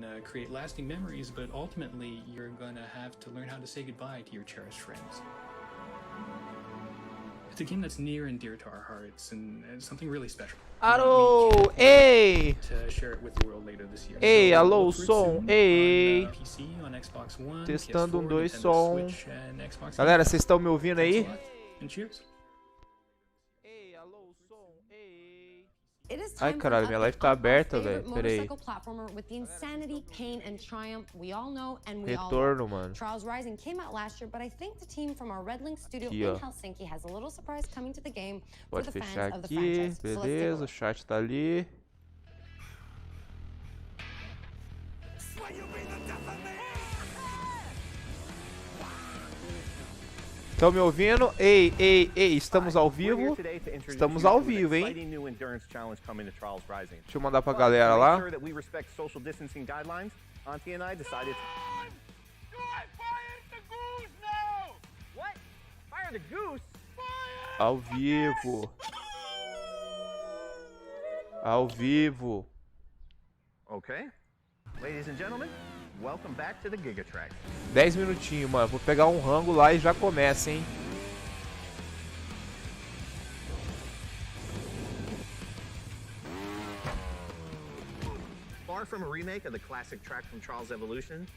gonna create lasting memories, but ultimately you're gonna have to learn how to say goodbye to your cherished friends. It's a game that's near and dear to our hearts, and it's something really special. Alô, ei! To share it with the world later this year. Ei, So, alô, look for it som, soon ei! on, PC, on Xbox One, Testando PS4, 2 Nintendo som. Switch, and Xbox Galera, Game vocês estão me ouvindo Pass. aí? Thanks a lot, and cheers. Ei, alô, som, ei! Ai, caralho, minha live tá aberta, velho. Pera aí. Retorno, mano. Trials Rising came out last year, but I think the team from our Red Link studio Aqui, in ó. Helsinki has a little surprise coming to the game for Pode the fechar fans of the aqui, franchise. So let's take a beleza, o look. chat tá ali. Estão me ouvindo? Ei, ei, ei, estamos ao vivo? Estamos ao vivo, hein? Deixa eu mandar pra galera lá. Ao vivo. Ao vivo. Okay. Ladies and gentlemen, welcome back to the Gigatrack. 10 minutinhos, mano. Vou pegar um rango lá e já começa, hein? Far from a remake of the classic track from Trials Evolution,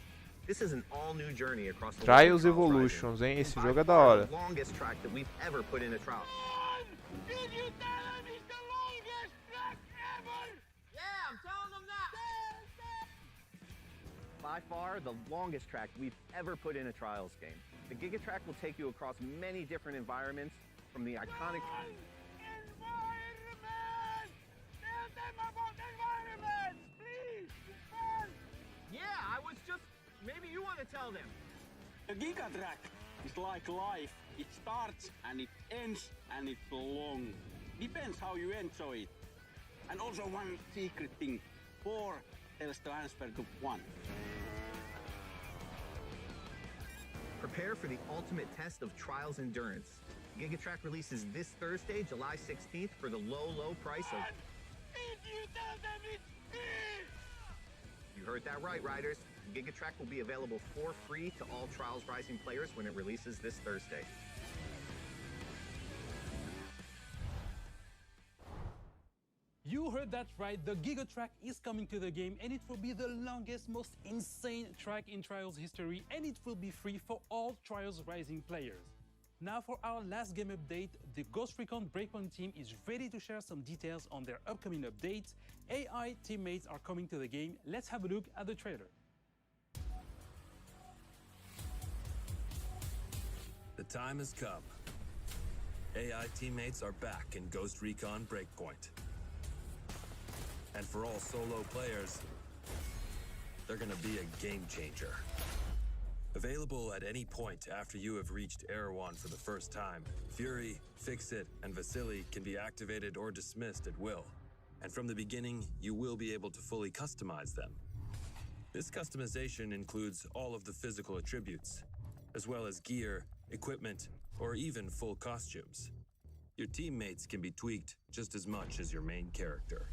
this is an all-new journey across the Trials world of Evolutions, hein? Esse By jogo é da far hora. the longest track that we've ever put in a trial. Did you tell him it's the longest track ever? Yeah, I'm telling them that. By far the longest track we've ever put in a Trials game. The Gigatrack will take you across many different environments, from the iconic... Environment! Tell them about environment, please! Yeah, I was just... Maybe you want to tell them. The Gigatrack is like life. It starts and it ends and it's long. Depends how you enjoy it. And also one secret thing. 4 tells transfer to 1. Prepare for the ultimate test of Trials endurance. Gigatrack releases this Thursday, July 16th for the low price of... Did you tell them it's free? You heard that right, riders. Gigatrack will be available for free to all Trials Rising players when it releases this Thursday. You heard that right, the Gigatrack is coming to the game and it will be the longest, most insane track in Trials history, and it will be free for all Trials Rising players. Now for our last game update, the Ghost Recon Breakpoint team is ready to share some details on their upcoming updates. AI teammates are coming to the game. Let's have a look at the trailer. The time has come. AI teammates are back in Ghost Recon Breakpoint. And for all solo players, they're gonna be a game changer. Available at any point after you have reached Erewhon for the first time, Fury, Fixit, and Vasily can be activated or dismissed at will. And from the beginning, you will be able to fully customize them. This customization includes all of the physical attributes, as well as gear, equipment, or even full costumes. Your teammates can be tweaked just as much as your main character.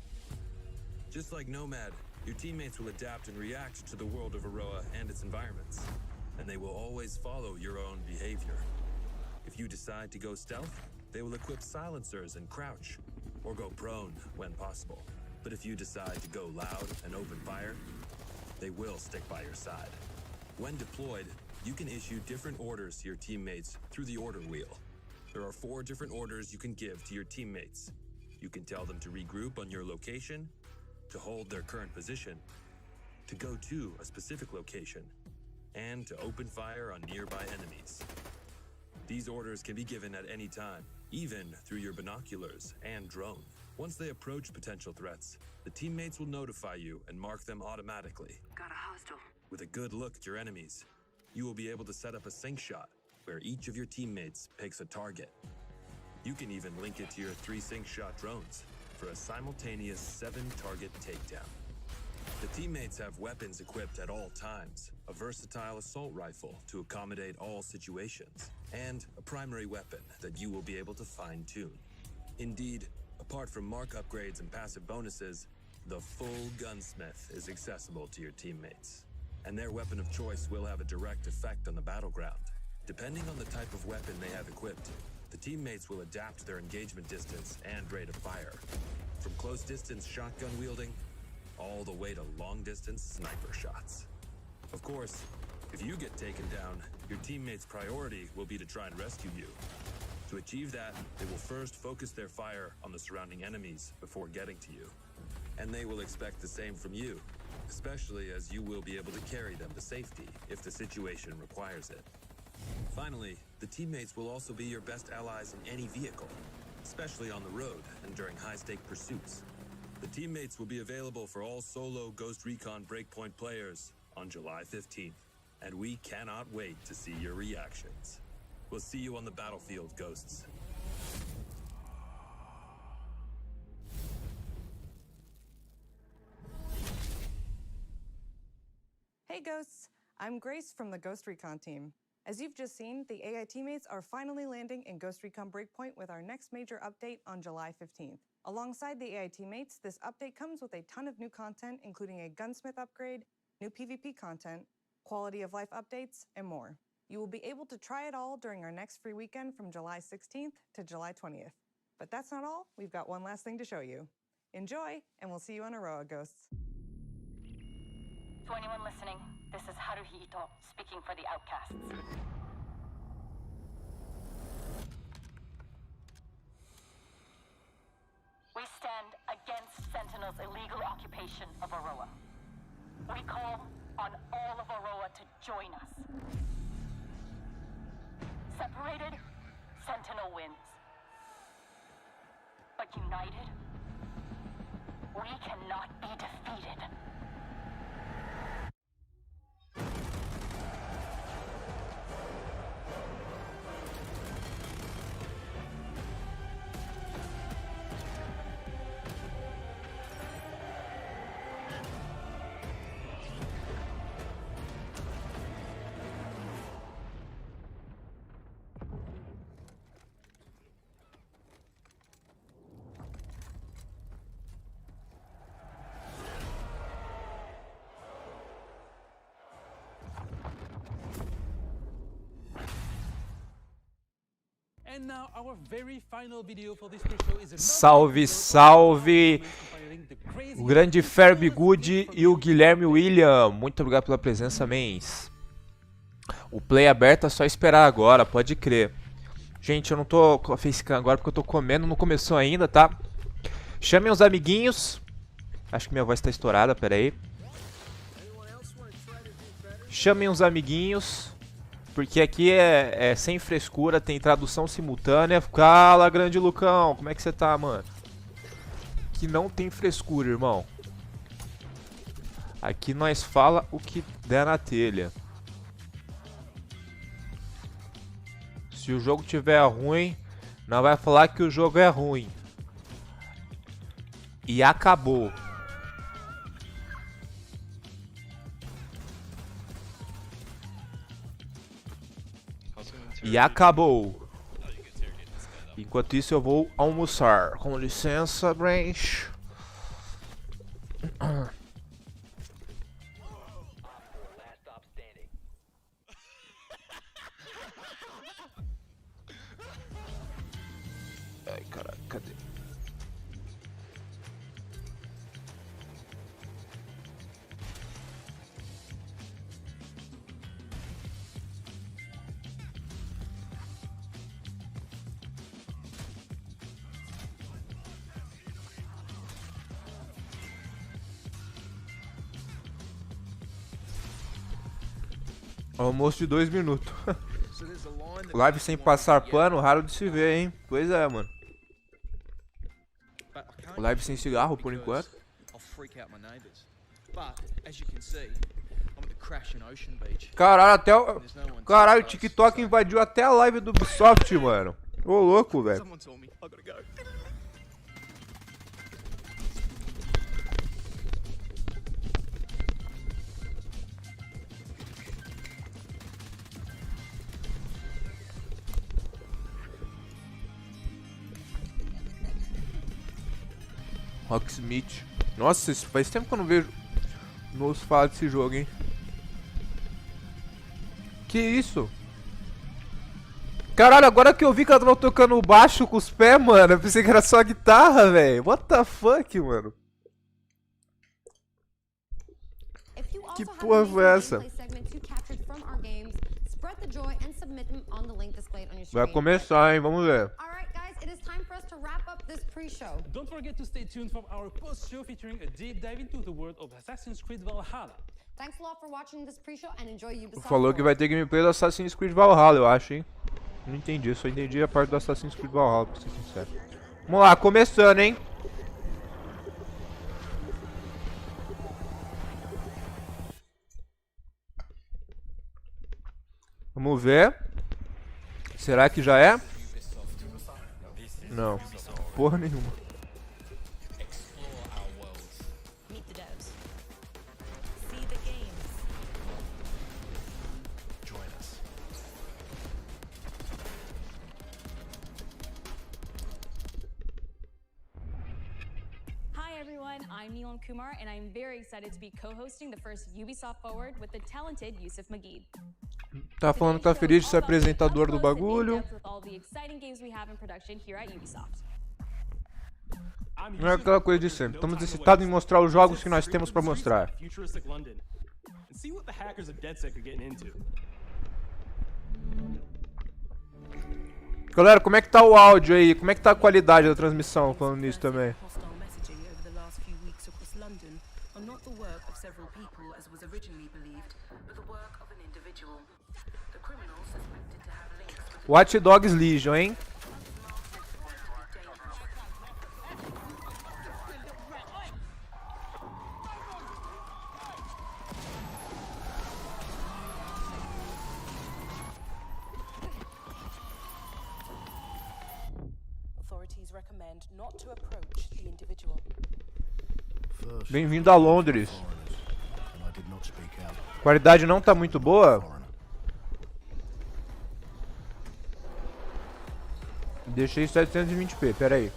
Just like Nomad, your teammates will adapt and react to the world of Aroa and its environments, and they will always follow your own behavior. If you decide to go stealth, they will equip silencers and crouch, or go prone when possible. But if you decide to go loud and open fire, they will stick by your side. When deployed, you can issue different orders to your teammates through the order wheel. There are 4 different orders you can give to your teammates. You can tell them to regroup on your location, to hold their current position, to go to a specific location, and to open fire on nearby enemies. These orders can be given at any time, even through your binoculars and drone. Once they approach potential threats, the teammates will notify you and mark them automatically. Got a hostile. With a good look at your enemies, you will be able to set up a sync shot where each of your teammates picks a target. You can even link it to your 3 sync shot drones for a simultaneous 7-target takedown. The teammates have weapons equipped at all times, a versatile assault rifle to accommodate all situations, and a primary weapon that you will be able to fine-tune. Indeed, apart from mark upgrades and passive bonuses, the full gunsmith is accessible to your teammates, and their weapon of choice will have a direct effect on the battleground. Depending on the type of weapon they have equipped, the teammates will adapt their engagement distance and rate of fire, from close distance shotgun wielding all the way to long distance sniper shots. Of course, if you get taken down, your teammates' priority will be to try and rescue you. To achieve that, they will first focus their fire on the surrounding enemies before getting to you. And they will expect the same from you, especially as you will be able to carry them to safety if the situation requires it. Finally, the teammates will also be your best allies in any vehicle, especially on the road and during high-stake pursuits. The teammates will be available for all solo Ghost Recon Breakpoint players on July 15th, and we cannot wait to see your reactions. We'll see you on the battlefield, Ghosts. Hey Ghosts, I'm Grace from the Ghost Recon team. As you've just seen, the AI teammates are finally landing in Ghost Recon Breakpoint with our next major update on July 15th. Alongside the AI teammates, this update comes with a ton of new content, including a gunsmith upgrade, new PvP content, quality of life updates, and more. You will be able to try it all during our next free weekend from July 16th to July 20th. But that's not all, we've got one last thing to show you. Enjoy, and we'll see you on Aroa, Ghosts. To anyone listening, this is Haruhi Ito, speaking for the Outcasts. We stand against Sentinel's illegal occupation of Aroa. We call on all of Aroa to join us. Separated, Sentinel wins. But united, we cannot be defeated. And now our very final video for this pre-show is Salve, salve! O grande Ferb Good e o Guilherme William. Muito obrigado pela presença, mens. O play aberto é só esperar agora, pode crer. Gente, eu não tô com a facecam agora porque eu tô comendo, não começou ainda, tá? Chamem os amiguinhos. Acho que minha voz tá estourada, pera aí. Chamem os amiguinhos. Porque aqui é sem frescura, tem tradução simultânea. Cala, grande Lucão, como é que você tá, mano? Aqui não tem frescura, irmão. Aqui nós fala o que der na telha. Se o jogo tiver ruim, não vai falar que o jogo é ruim. E acabou. E acabou. Enquanto isso eu vou almoçar. Com licença, Branch. Ai, caralho, cadê? Almoço de 2 minutos. Live sem passar pano, raro de se ver, hein? Pois é, mano. Live sem cigarro, por enquanto. Caralho, até o... Caralho, o TikTok invadiu até a live do Ubisoft, mano. Ô, louco, velho. Rocksmith. Nossa, faz tempo que eu não vejo nos falar desse jogo, hein? Que isso? Caralho, agora que eu vi que ela tava tocando o baixo com os pés, mano. Eu pensei que era só a guitarra, velho. What the fuck, mano? Que porra foi essa? Vai começar, hein? Vamos ver. Don't forget to stay tuned for our post-show featuring a deep dive into the world of Assassin's Creed Valhalla. Thanks a lot for watching this pre-show and enjoy Ubisoft. Falou que vai ter gameplay do Assassin's Creed Valhalla, eu acho, hein? Não entendi, só entendi a parte do Assassin's Creed Valhalla, pra ser sincero. Vamos lá, começando, hein? Vamos ver. Será que já é? Não. Porra nenhuma. I'm Neelam Kumar, and I'm very excited to be co-hosting the first Ubisoft Foward with the talented Yusuf Magid. Tá falando que tá feliz de ser apresentador do bagulho. Não é aquela coisa de sempre. Estamos excitados em mostrar os jogos que nós temos pra mostrar. Galera, como é que tá o áudio aí? Como é que tá a qualidade da transmissão falando nisso também? Watch Dogs Legion, hein? Bem-vindo a Londres. A qualidade não tá muito boa. Deixei 720p, pera aí.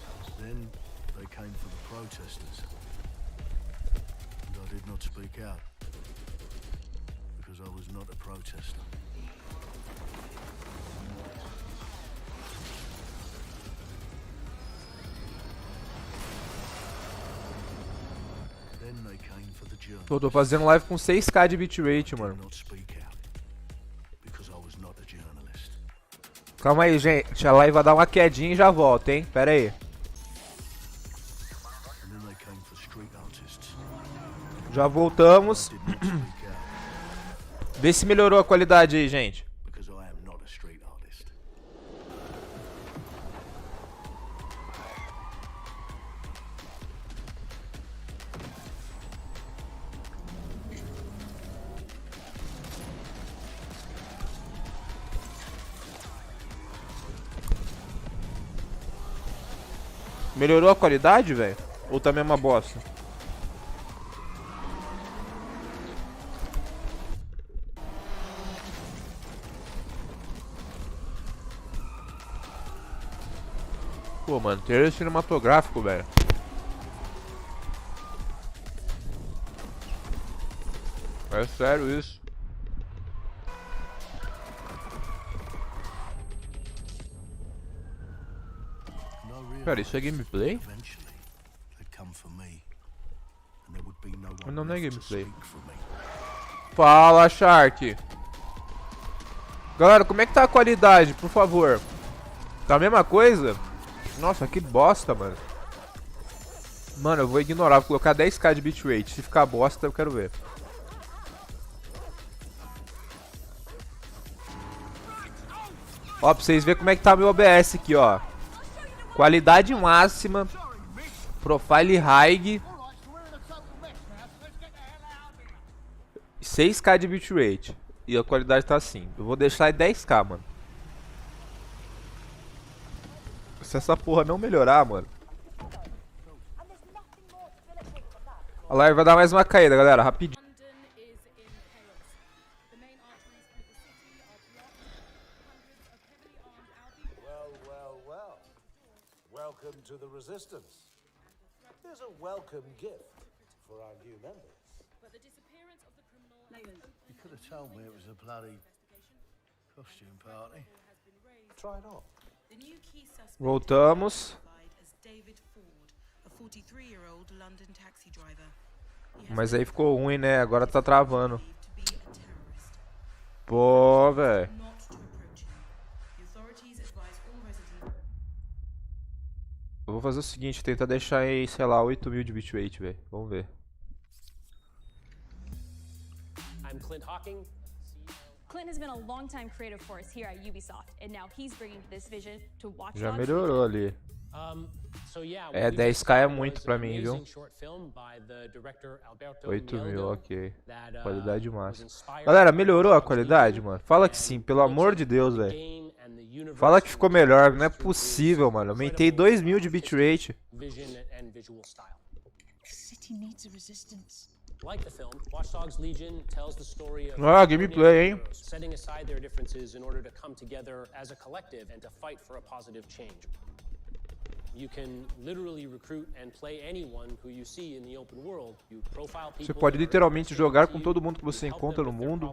Pô, tô fazendo live com 6k de bitrate, mano. Calma aí, gente. A live vai dar uma quedinha e já volta, hein? Pera aí. Já voltamos. Vê se melhorou a qualidade aí, gente. Melhorou a qualidade, velho? Ou tá a mesma bosta? Pô, mano, trailer cinematográfico, velho. É sério isso. Pera, isso é gameplay? Não é gameplay. Fala, Shark. Galera, como é que tá a qualidade, por favor? Tá a mesma coisa? Nossa, que bosta, mano. Mano, eu vou ignorar, vou colocar 10k de bitrate. Se ficar bosta, eu quero ver. Ó, pra vocês verem como é que tá meu OBS aqui, ó. Qualidade máxima, profile high, 6k de bitrate. E a qualidade tá assim. Eu vou deixar em 10k, mano. Se essa porra não melhorar, mano. A live vai dar mais uma caída, galera, rapidinho. Welcome to the resistance. Here's a welcome gift. for our new members. You could have told me it was a bloody costume party. Try it on. The new key suspect Voltamos. as David Foward, a 43-year-old London taxi driver. Mas aí ficou ruim, né? Agora tá travando. Pô, velho. Eu vou fazer o seguinte, tentar deixar em, sei lá, 8.000 de bitrate, velho. Vamos ver. Clint has been a long-time creative force here at Ubisoft, and now he's bringing this vision to Watch Já Dogs. melhorou ali. É, 10k é muito pra mim, viu? 8.000, ok. Qualidade máxima. Galera, melhorou a qualidade, mano? Fala que sim, pelo amor de Deus, velho. Fala que ficou melhor, não é possível, mano. Aumentei 2.000 de bitrate. Ah, gameplay, hein? Setting aside their differences in order to come together as a collective and to fight for a positive change. You can literally recruit and play anyone who you see in the open world. You profile people. Você pode literalmente jogar com todo mundo que você encontra no mundo.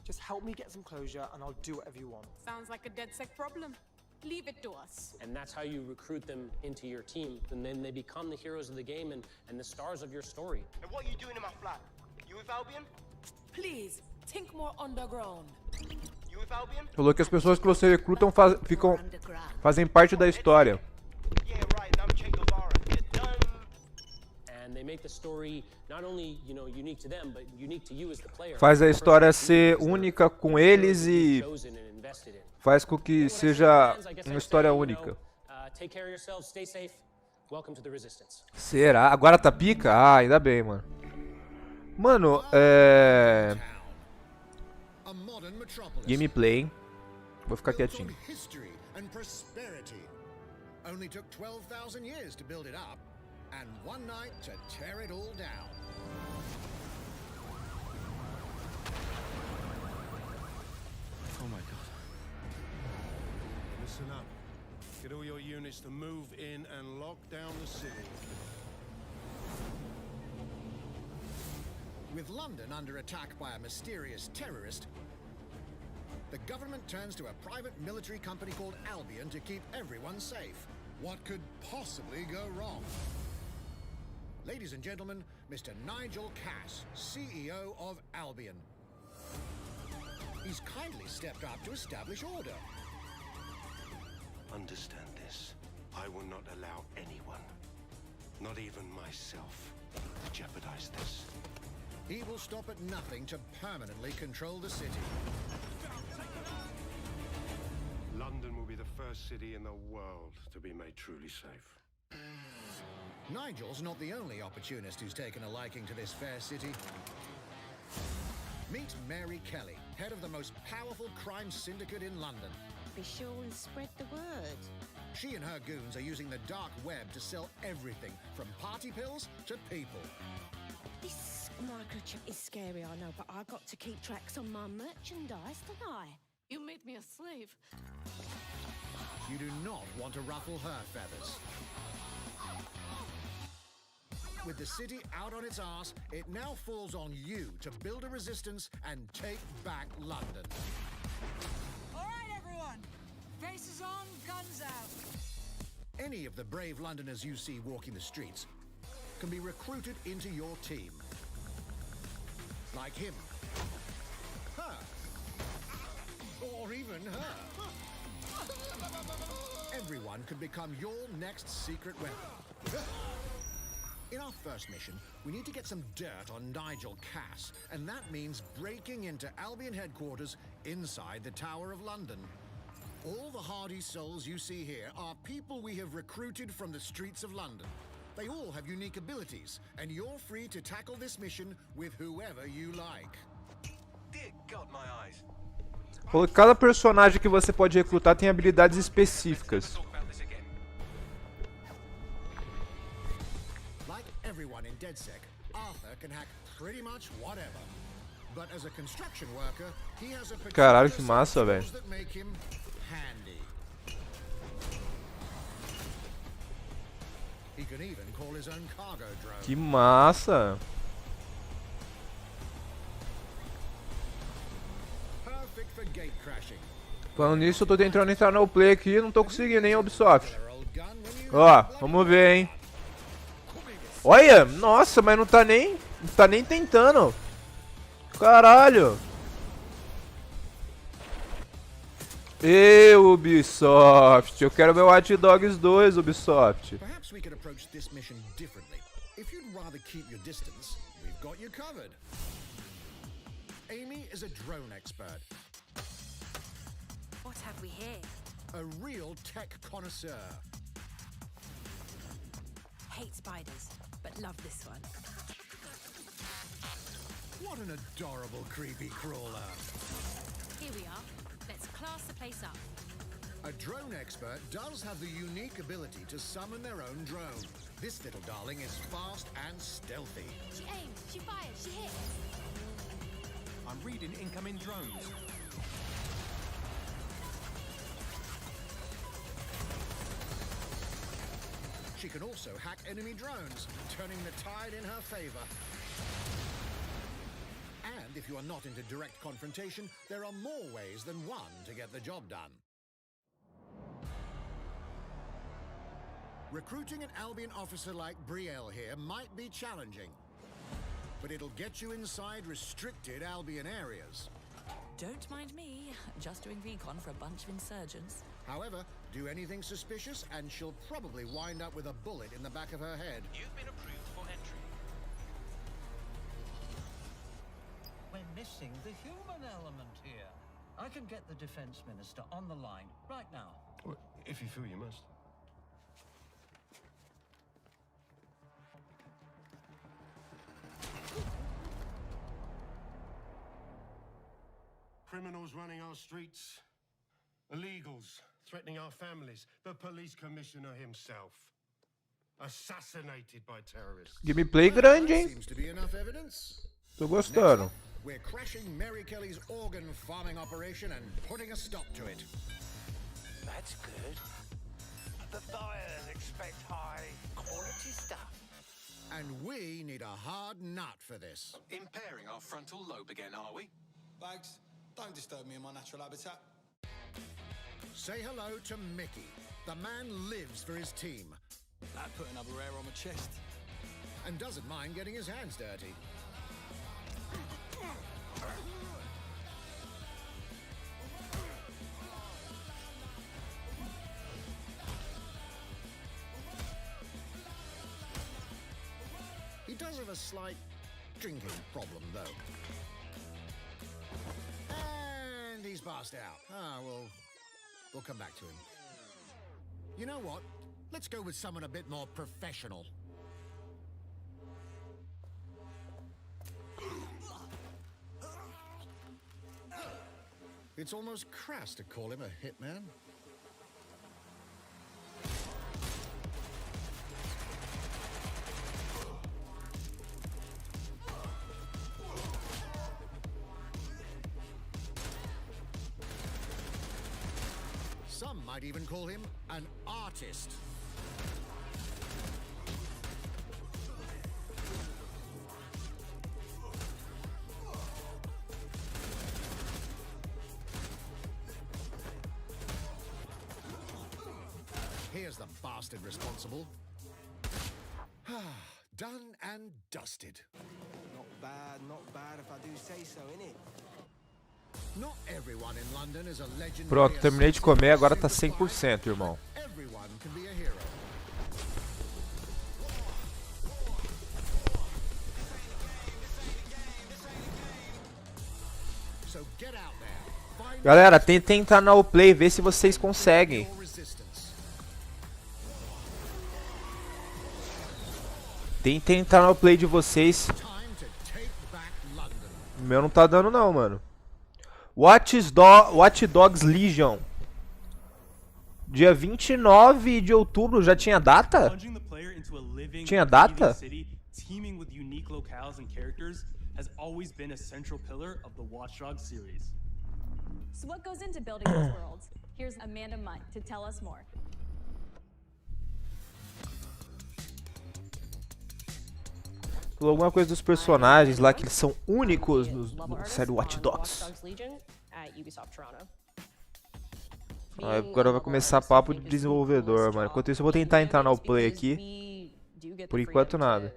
Just help me get some closure and I'll do whatever you want. Sounds like a DedSec problem. Leave it to us. And that's how you recruit them into your team, and then they become the heroes of the game and the stars of your story. And what are you doing in my flat? You with Albion? Please, think more underground. You with Albion? Falou que as pessoas que você recrutam fazem parte da história. Yeah, right. I'm Che Guevara. You're done. And they make the story not only, you know, unique to them, but unique to you as the player. Faz a história ser única com eles e faz com que seja uma história única. Take care of yourselves, stay safe. Welcome to the Resistance. Será? Agora tá pica? Ah, ainda bem, mano. Mano, gameplay, hein? Vou ficar quietinho. Only took 12,000 years to build it up, and one night to tear it all down. Oh my god. Listen up. Get all your units to move in and lock down the city. With London under attack by a mysterious terrorist, the government turns to a private military company called Albion to keep everyone safe. What could possibly go wrong? Ladies and gentlemen, Mr. Nigel Cass, CEO of Albion. He's kindly stepped up to establish order. Understand this. I will not allow anyone, not even myself, to jeopardize this. He will stop at nothing to permanently control the city. London will be the first city in the world to be made truly safe. Nigel's not the only opportunist who's taken a liking to this fair city. Meet Mary Kelly, head of the most powerful crime syndicate in London. Be sure and spread the word. She and her goons are using the dark web to sell everything from party pills to people. This microchip is scary, I know, but I got to keep tracks on my merchandise, don't I? You made me a slave. You do not want to ruffle her feathers. With the city out on its arse, it now falls on you to build a resistance and take back London. All right, everyone. Faces on, guns out. Any of the brave Londoners you see walking the streets can be recruited into your team. Like him. Her. Or even her. Everyone could become your next secret weapon. In our first mission, we need to get some dirt on Nigel Cass, and that means breaking into Albion headquarters inside the Tower of London. All the hardy souls you see here are people we have recruited from the streets of London. They all have unique abilities, and you're free to tackle this mission with whoever you like. Dear God, my eyes. Cada personagem que você pode recrutar tem habilidades específicas. Like everyone in DedSec, Arthur can hack pretty much whatever. But as a construction worker, he has a Caralho, que massa, velho. that make him handy. He can even call his own cargo drone. Que massa! Perfect for gate crashing. Falando nisso, eu tô tentando entrar no play aqui e não tô conseguindo, hein, Ubisoft. Ó, vamos ver, hein. Olha, nossa, mas não tá nem tentando. Caralho. Ubisoft, eu quero meu Watch Dogs 2, Ubisoft. Perhaps we could approach this mission differently. If you'd rather keep your distance, we've got you covered. Amy is a drone expert. What have we here? A real tech connoisseur. Hate spiders, but love this one. What an adorable creepy crawler. Here we are. Let's class the place up. A drone expert does have the unique ability to summon their own drone. This little darling is fast and stealthy. She aims, she fires, she hits. I'm reading incoming drones. She can also hack enemy drones, turning the tide in her favor. And if you are not into direct confrontation, there are more ways than one to get the job done. Recruiting an Albion officer like Brielle here might be challenging, but it'll get you inside restricted Albion areas. Don't mind me, just doing recon for a bunch of insurgents. However, do anything suspicious and she'll probably wind up with a bullet in the back of her head. You've been approved for entry. We're missing the human element here. I can get the Defense Minister on the line right now. Well, if you feel you must. Criminals running our streets, illegals threatening our families, the police commissioner himself, assassinated by terrorists. Gameplay grande, hein? Seems to be enough evidence. Tô gostando. We're crashing Mary Kelly's organ farming operation and putting a stop to it. That's good. The buyers expect high quality stuff. And we need a hard nut for this. Impairing our frontal lobe again, are we? Bags, don't disturb me in my natural habitat. Say hello to Mickey. The man lives for his team. That put another hair on my chest. And doesn't mind getting his hands dirty. He does have a slight drinking problem, though. And he's passed out. We'll come back to him. You know what? Let's go with someone a bit more professional. It's almost crass to call him a hitman. Some might even call him an artist. Here's the bastard responsible. Done and dusted. Not bad if I do say so, innit? Not everyone in London is a legend. Pronto, terminei de comer, agora tá 100%, irmão. Everyone can be a hero. So get out there. Galera, tentem entrar na Play, ver se vocês conseguem. Tentem entrar na Play de vocês. O meu não tá dando não, mano. Watch Dogs Legion. Dia 29 de outubro, já tinha data? Tinha data? Teaming with unique locales and characters has always been a central pillar of the Watch Dogs series. So what goes into building those worlds? Here's Amanda Munt to tell us more. Falou alguma coisa dos personagens lá que eles são únicos no série Watch Dogs. Agora vai começar papo de desenvolvedor, mano. Enquanto isso eu vou tentar entrar no Play aqui. Por enquanto nada.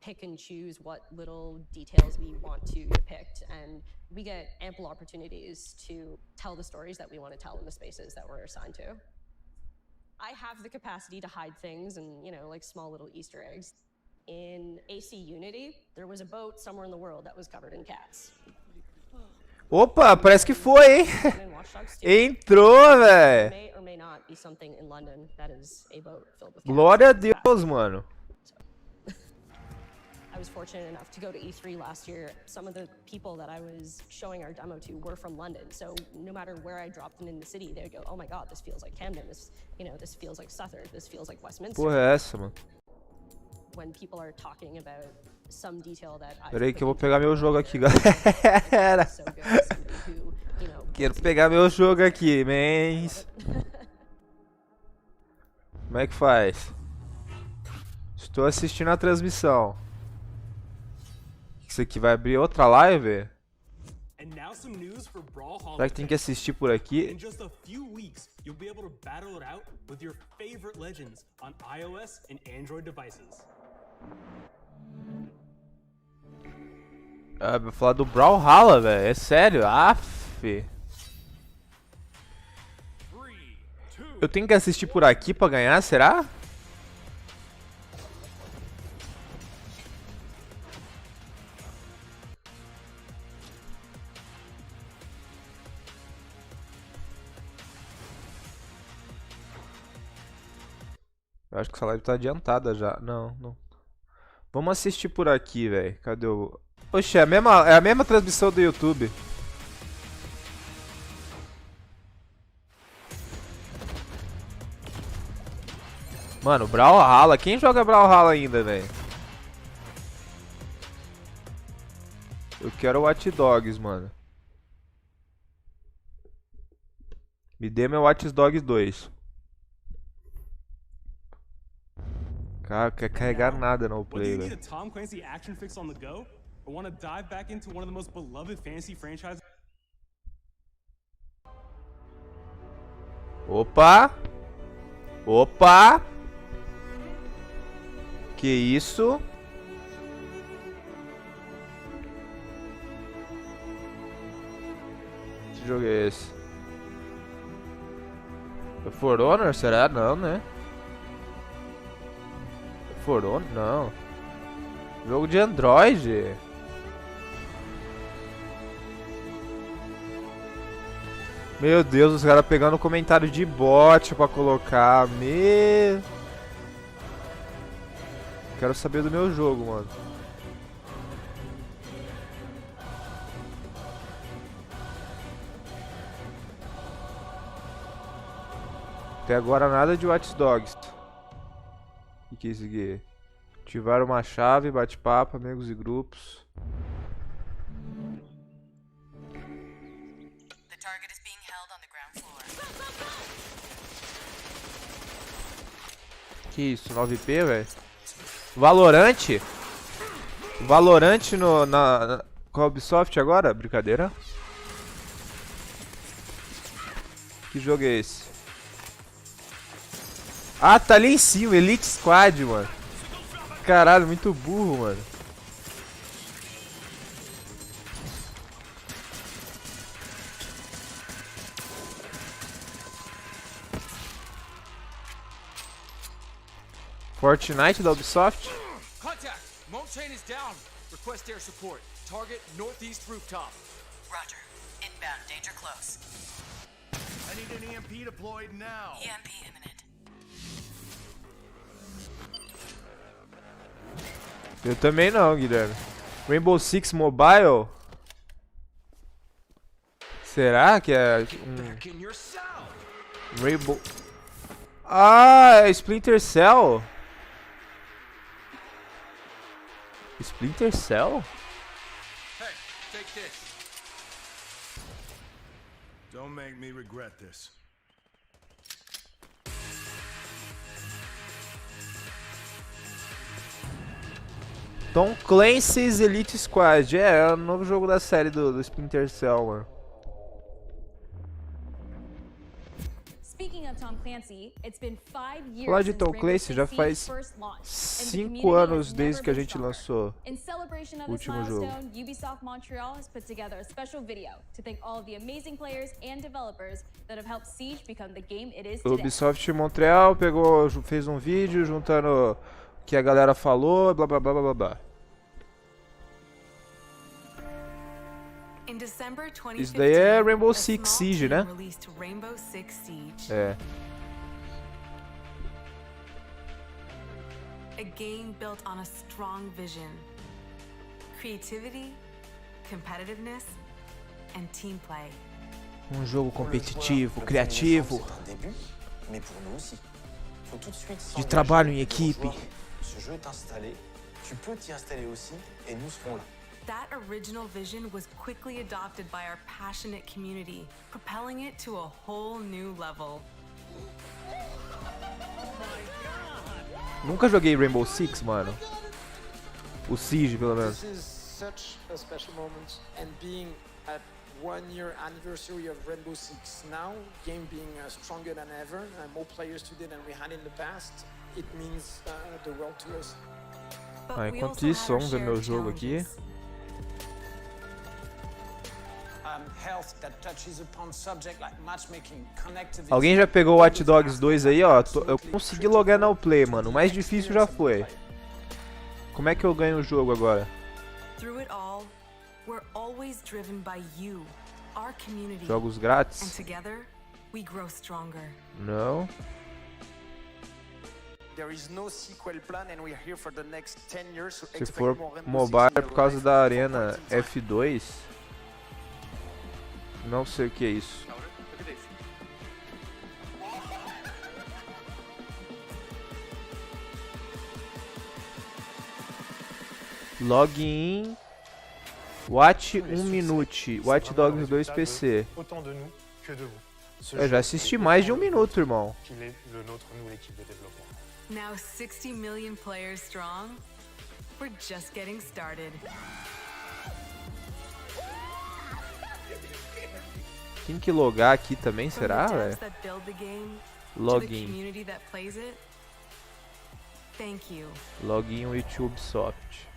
Pick and choose what little details we want to depict, and we get ample opportunities to tell the stories that we want to tell in the spaces that we're assigned to. I have the capacity to hide things and, you know, like small little Easter eggs. In AC Unity, there was a boat somewhere in the world that was covered in cats. Opa, parece que foi, hein? Entrou, velho. May or may not be something in London that is a boat filled with cats. Glória a Deus, mano. I was fortunate enough to go to E3 last year. Some of the people that I was showing our demo to were from London, so no matter where I dropped them in the city, they'd go, "Oh my God, this feels like Camden. This, you know, this feels like Southwark. This feels like Westminster." Porra, é essa, mano? When people are talking about some detail that I Peraí que eu vou pegar meu jogo aqui, galera. Quero pegar meu jogo aqui, mens. Como é que faz? Estou assistindo a transmissão. Isso aqui vai abrir outra live? Será que tem que assistir por aqui? Ah, vou falar do Brawlhalla, velho. É sério? Aff. Eu tenho que assistir por aqui pra ganhar, será? Eu acho que essa live tá adiantada já. Não. Vamos assistir por aqui, velho. Cadê o... Oxe, é a mesma transmissão do YouTube. Mano, Brawlhalla. Quem joga Brawlhalla ainda, velho? Eu quero Watch Dogs, mano. Me dê meu Watch Dogs 2. Cara, quer carregar nada no play, velho. Opa! Opa! Que isso? Que jogo é esse? É For Honor? Será? Não, né? For Honor? Não. Jogo de Android. Meu Deus, os caras pegando comentário de bot pra colocar. Quero saber do meu jogo, mano. Até agora nada de Watch Dogs. O que é isso aqui? Ativar uma chave, bate-papo, amigos e grupos. Que isso, 9p, velho? Valorante? Valorante com a Ubisoft agora? Brincadeira? Que jogo é esse? Ah, tá ali em cima, Elite Squad, mano. Caralho, muito burro, mano. Fortnite da Ubisoft? Contact! Montaigne is down. Request air support. Target northeast rooftop. Roger. Inbound. Danger close. I need an EMP deployed now. EMP imminent. Eu também não, Guilherme. Rainbow Six Mobile? Será que é Rainbow... Ah, é Splinter Cell? Splinter Cell? Hey, take this. Don't make me regret this. Tom Clancy's Elite Squad. É o novo jogo da série do Splinter Cell, mano. Speaking of Tom Clancy, it's been 5 years Falar de since Tom Rainbow Clancy Six já Siege faz first launched, and the 5 community anos has desde never que a been gente stronger. lançou In celebration of o this último jogo. milestone, Ubisoft Montreal has put together a special video to thank all of the amazing players and developers that have helped Siege become the game it is O today. Ubisoft Montreal fez um vídeo juntando o que a galera falou, blá blá blá blá blá. In December 2015, Isso daí é Rainbow a Six small Siege, team né? released Rainbow Six Siege. É. A game built on a strong vision, creativity, competitiveness, and team play. Um jogo competitivo, criativo, de trabalho em equipe. Ce jeu est installé, tu peux t'y installer aussi et nous serons là. That original vision was quickly adopted by our passionate community, propelling it to a whole new level. Nunca joguei Rainbow Six, mano. O Siege, pelo menos. This is such a special moment, and being at 1 year anniversary of Rainbow Six now, game being stronger than ever, and more players today than we had in the past, it means the world to us. Ah, enquanto isso, vamos ver meu jogo aqui. Alguém já pegou o Watch Dogs 2 aí, ó? Eu consegui logar na Play, mano. O mais difícil já foi. Como é que eu ganho o jogo agora? Jogos grátis? Não. Se for mobile é por causa da arena F2. Não sei o que é isso. Login. Watch 1 minute. Watch Dogs 2 PC. Eu já assisti mais de 1 minuto, irmão. Now 60 million players strong. We're just getting started. Tem que logar aqui também, será, velho? Login. Login with Ubisoft.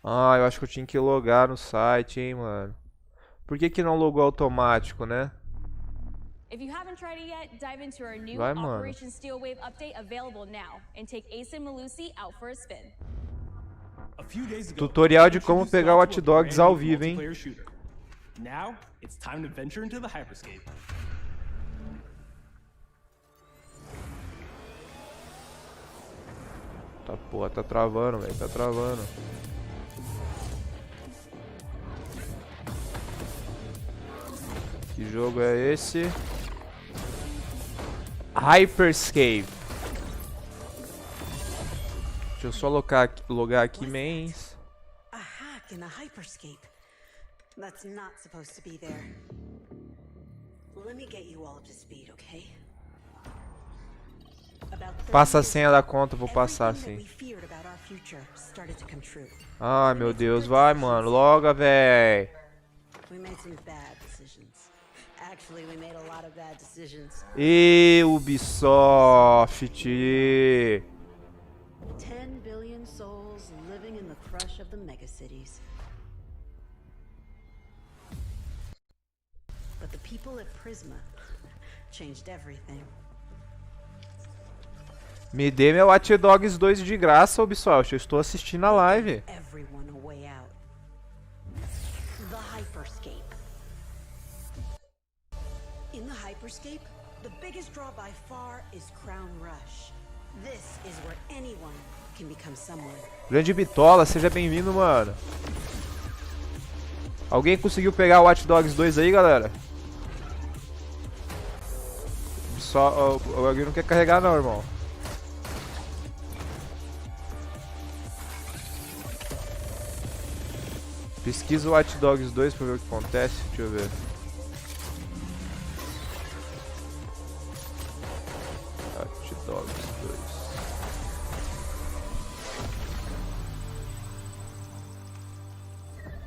Ah, eu acho que eu tinha que logar no site, hein, mano. Por que não logou automático, né? Vai, mano. Tutorial de como pegar o Watch Dogs ao vivo, hein? Now, it's time to venture into the hyperscape. Tá, porra, tá travando, velho, tá travando. Que jogo é esse? Hyperscape. Deixa eu só logar aqui, mens. A hack in the hyperscape. That's not supposed to be there. Let me get you all up to speed, okay? Passa a senha da conta, vou passar sim. Ai, meu Deus, vai, mano, loga, véi. E Ubisoft. 10 billion souls living in the crush of the megacities. But the people at Prisma changed everything. Me dê meu Watch Dogs 2 de graça, Ubisoft. Eu estou assistindo a live. Everyone a way out. The hyperscape. In the hyperscape, the biggest draw by far is Crown Rush. This is where anyone can become someone. Grande Bitola, seja bem-vindo, mano. Alguém conseguiu pegar o Watch Dogs 2 aí, galera? Só alguém não quer carregar não, irmão. Pesquisa o Watch Dogs 2 pra ver o que acontece. Deixa eu ver. Watch Dogs 2.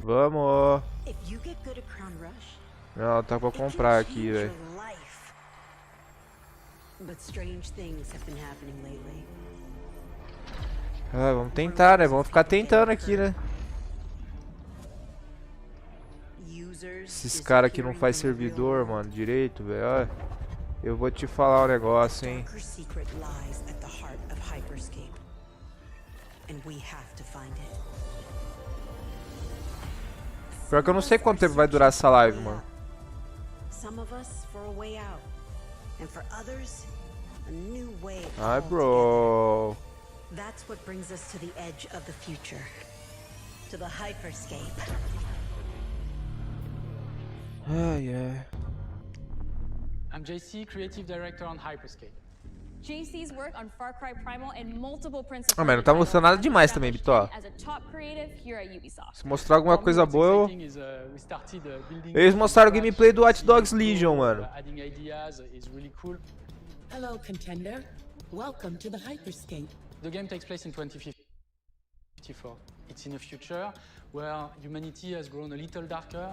Vamos. If you get good at Crown Rush, Não, tá pra comprar aqui, velho. life. But strange things have been happening lately. Ah, vamos tentar, né? Vamos ficar tentando aqui, né? Esses caras aqui não faz servidor, mano, direito, velho. Olha, eu vou te falar um negócio, hein. Pior que eu não sei quanto tempo vai durar essa live, mano. Ai, bro. That's what brings us to the edge of the future. To the hyperscape. Ai, ai. I'm JC, Creative Director on Hyperscape. JC's work on Far Cry Primal and multiple Prince of Ah, mas não tá mostrando nada demais também, Bitó. as a top creative here at Ubisoft. Se mostrar alguma coisa boa, Eles mostraram o gameplay do Watch Dogs Legion, mano. Hello, contender. Welcome to the hyperscape. The game takes place in 2054. It's in a future where humanity has grown a little darker.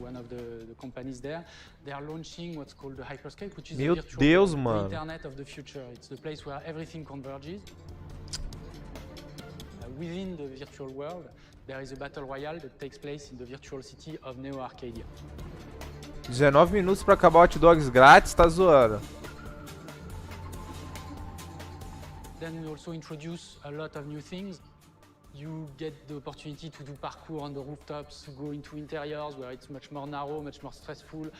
One of the companies there, they are launching what's called the hyperscape, which is Meu the virtual Deus, the mano. internet of the future. It's the place where everything converges. Within the virtual world, there is a battle royale that takes place in the virtual city of Neo Arcadia. 19 minutos pra acabar o Watch Dogs grátis, tá zoando. Then we also introduce a lot of new things. You get the opportunity to do parkour on the rooftops, to go into interiors where it's much more narrow, much more stressful.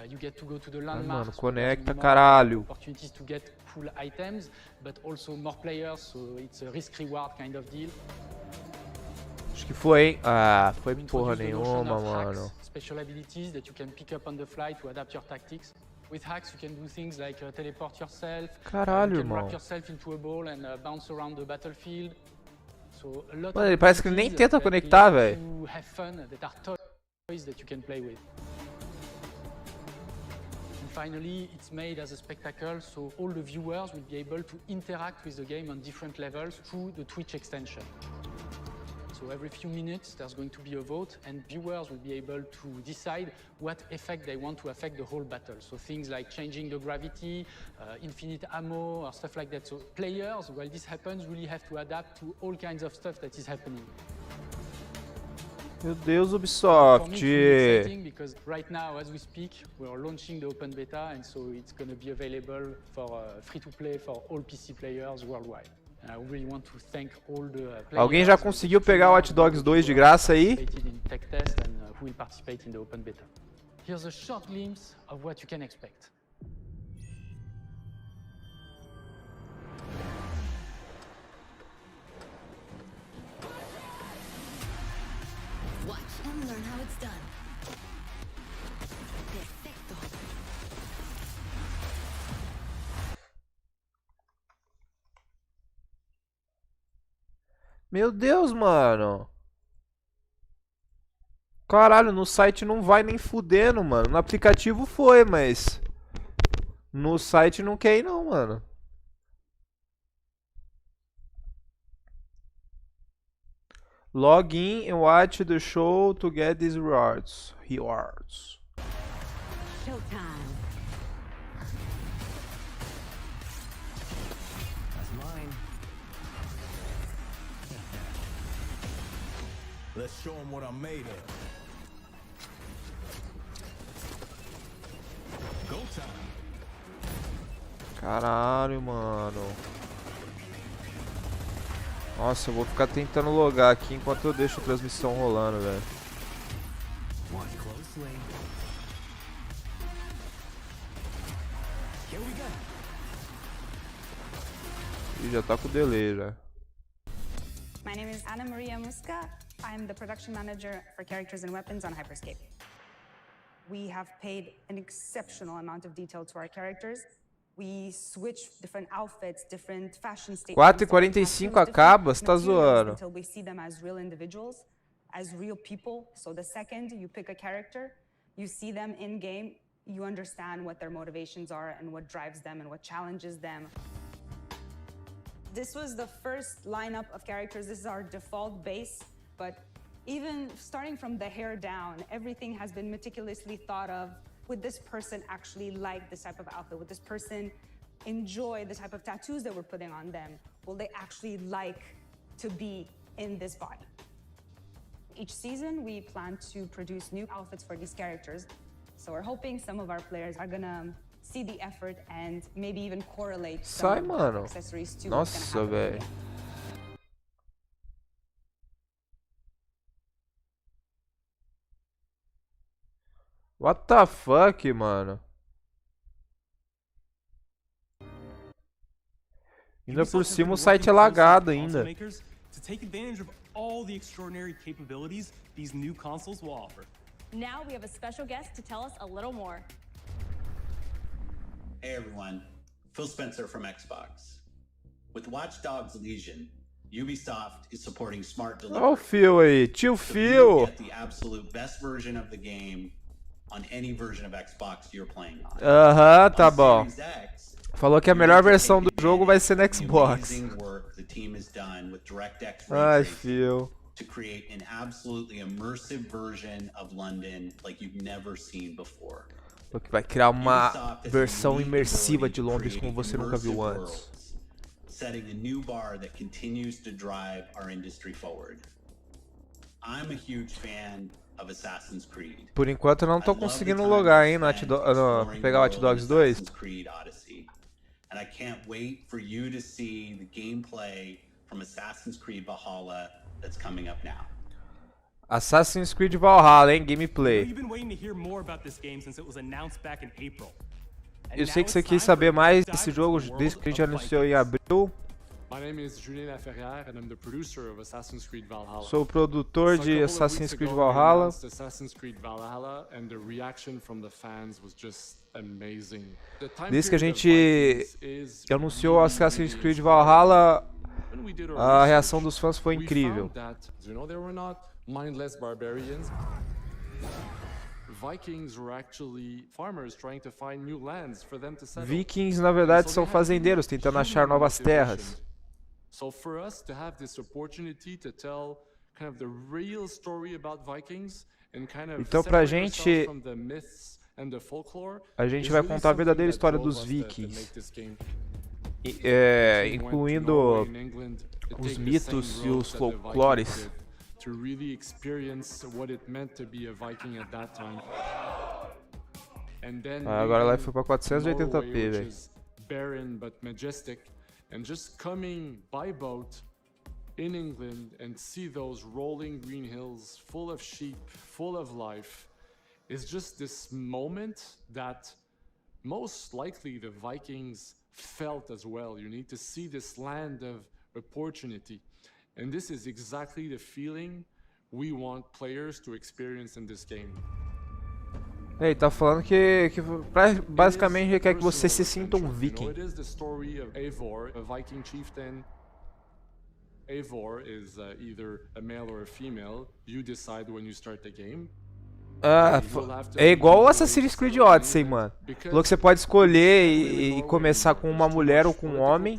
You get to go to the landmarks. Mano, conecta, caralho. Opportunities to get cool items, but also more players, so it's a risk-reward kind of deal. Acho que foi, hein? Ah, foi porra nenhuma, mano. Special abilities that you can pick up on the fly to adapt your tactics. With hacks, you can do things like teleport yourself. Caralho, you can irmão. wrap yourself into a ball and bounce around the battlefield. So a lot Mano, ele parece que ele nem tenta conectar, velho. have fun that are toys that you can play with. And finally, it's made as a spectacle, so all the viewers will be able to interact with the game on different levels through the Twitch extension. So every few minutes, there's going to be a vote, and viewers will be able to decide what effect they want to affect the whole battle. So things like changing the gravity, infinite ammo, or stuff like that. So players, while this happens, really have to adapt to all kinds of stuff that is happening. Meu Deus, Ubisoft. For me, it's really exciting because right now, as we speak, we are launching the open beta, and so it's going to be available for free-to-play for all PC players worldwide. Alguém já conseguiu pegar o Watch Dogs 2 de graça aí? Here's a short glimpse of what you can expect. Watch and learn how it's done. Perfecto. Meu Deus, mano. Caralho, no site não vai nem fudendo, mano. No aplicativo foi, mas... no site não quer ir não, mano. Log in and watch the show to get these rewards. Showtime. That's mine. Let's show them what I'm made of. Go time. Caralho, mano. Nossa, eu vou ficar tentando logar aqui enquanto eu deixo a transmissão rolando, velho. Watch closely. Here we go. Ih, já tá com delay já. My name is Ana Maria Musca. I'm the production manager for characters and weapons on Hyperscape. We have paid an exceptional amount of detail to our characters. We switch different outfits, different fashion statements. 4h45 acaba? Você tá zoando. Until we see them as real individuals, as real people. So the second you pick a character, you see them in game, you understand what their motivations are and what drives them and what challenges them. This was the first lineup of characters. This is our default base, but Even starting from the hair down, everything has been meticulously thought of. Would this person actually like this type of outfit? Would this person enjoy the type of tattoos that we're putting on them? Will they actually like to be in this body? Each season, we plan to produce new outfits for these characters. So we're hoping some of our players are gonna see the effort and maybe even correlate Sai, some mano. accessories to Nossa, what's gonna happen in the velho. game. What the fuck, mano? Ainda por cima o site é lagado ainda. To take advantage of all the extraordinary capabilities these new consoles will offer. Now we have a special guest to tell us a little more. Hey everyone, Phil Spencer from Xbox. With Watch Dogs Legion, Ubisoft is supporting smart delivery. Ó o Phil aí, tio So Phil. you get the absolute best version of the game on any version of Xbox you're playing on. Aham, tá On bom. Series X, Falou que a melhor versão do jogo vai ser no the Xbox. amazing work the team has done with DirectX ray Ai, tracing Phil. to create an absolutely immersive version of London like you've never seen before. Porque vai criar uma Ubisoft has versão unique imersiva ability de to Londres create como você nunca viu immersive antes. worlds, setting a new bar that continues to drive our industry forward. I'm a huge fan of Assassin's Creed. Por enquanto eu não tô I love the conseguindo time logar, I hein, no spent exploring pegar the Watch world Dogs in 2. Assassin's Creed Odyssey. And I can't wait for you to see the gameplay from Assassin's Creed Valhalla that's coming up now. Assassin's Creed Valhalla, hein, gameplay. We've been waiting to hear more about this game since it was announced back in April. Eu sei que você quis saber mais desse jogo desde que a gente anunciou em abril. My name is Julien Laferrière and I'm the producer of Assassin's Creed Valhalla. Sou o produtor So a de couple of Assassin's weeks Creed ago, we Valhalla. announced Assassin's Creed Valhalla and the reaction from the fans was just amazing. The time Desde que a period of gente Vikings is anunciou Assassin's Creed Valhalla, When we did our a research, reação dos fãs foi we incrível. found that, you know, they were not mindless barbarians. Vikings were actually farmers trying to find new lands for them to settle. Vikings, na verdade, So são they had fazendeiros tentando achar human novas motivation. terras. So for us to have this opportunity to tell kind of the real story about Vikings and kind of Então, pra separate gente, ourselves from the myths and the folklore, a gente is vai really contar a verdadeira something história that dos drove us to vikings, make this game. incluindo os mitos e os folclores. To really experience what it meant to be a Viking at that time. And then Agora lá leaving foi pra 480p, Norway, which velho. is barren but majestic, and just coming by boat in England and see those rolling green hills full of sheep, full of life, is just this moment that most likely the Vikings felt as well. You need to see this land of opportunity. And this is exactly the feeling we want players to experience in this game. Ele tá falando que basicamente ele quer que você se sinta um You know, viking. it is the story of Eivor, a Viking chieftain. Eivor is either a male or a female. You decide when you start the game. É igual o Assassin's Creed Odyssey, mano. Falou que você pode escolher e começar com uma mulher ou com um homem.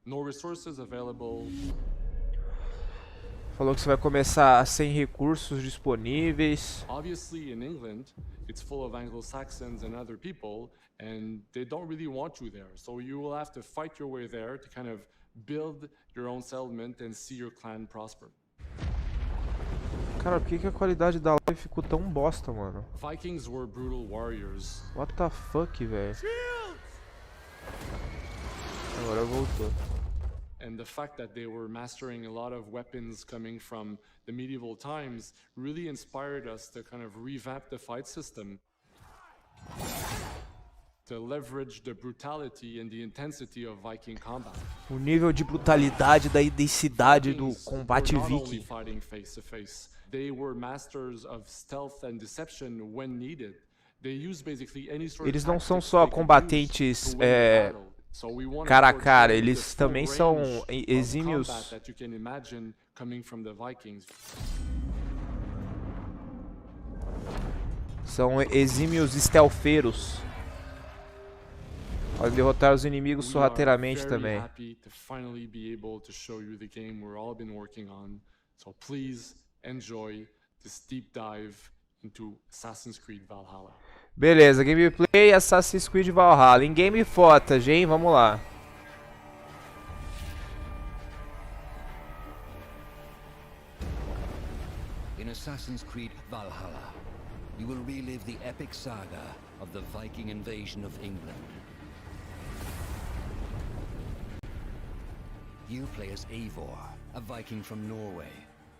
No resources available. Falou que você vai começar sem recursos disponíveis. Obviously, in England, it's full of Anglo-Saxons and other people, and they don't really want you there. So you will have to fight your way there to kind of build your own settlement and see your clan prosper. Cara, por que a qualidade da live ficou tão bosta, mano? Vikings were brutal warriors. What the fuck, velho? Agora voltou. And the fact that they were mastering a lot of weapons coming from the medieval times really inspired us to kind of revamp the fight system, to leverage the brutality and the intensity of Viking combat. O nível de brutalidade da densidade do combate Were not only viking. fighting face to face. They were masters of stealth and deception when needed. They used basically any sort of Eles não são tactics só they could use combatentes to win the battle. So we wanted cara a to cara, portray eles the full também são range of exímios. combat that you can imagine coming from the Vikings. São exímios stealtheiros. Podem derrotar os inimigos sorrateiramente também. Happy to finally be able to show you the game we've all been working on. So please enjoy this deep dive into Assassin's Creed Valhalla. Beleza, gameplay Assassin's Creed Valhalla. Em game footage, hein? Vamos lá. In Assassin's Creed Valhalla, you will relive the epic saga of the Viking invasion of England. You play as Eivor, a Viking from Norway,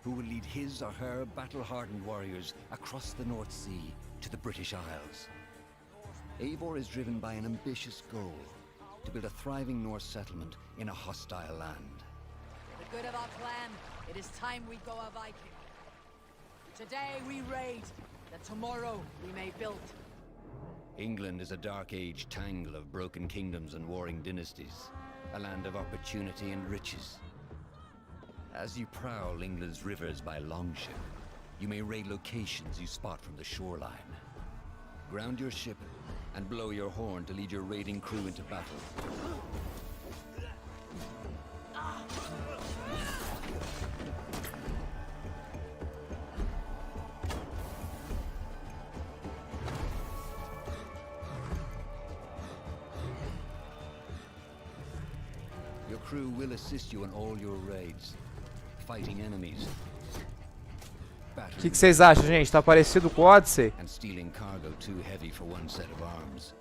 who will lead his or her battle-hardened warriors across the North Sea to the British Isles. Eivor is driven by an ambitious goal, to build a thriving Norse settlement in a hostile land. For the good of our clan, it is time we go a Viking. Today we raid, that tomorrow we may build. England is a dark age tangle of broken kingdoms and warring dynasties, a land of opportunity and riches. As you prowl England's rivers by longship, you may raid locations you spot from the shoreline. Ground your ship and blow your horn to lead your raiding crew into battle. Your crew will assist you in all your raids, fighting enemies. O que vocês acham, gente? Tá parecido com o Odyssey? And stealing cargo too heavy for one set of arms.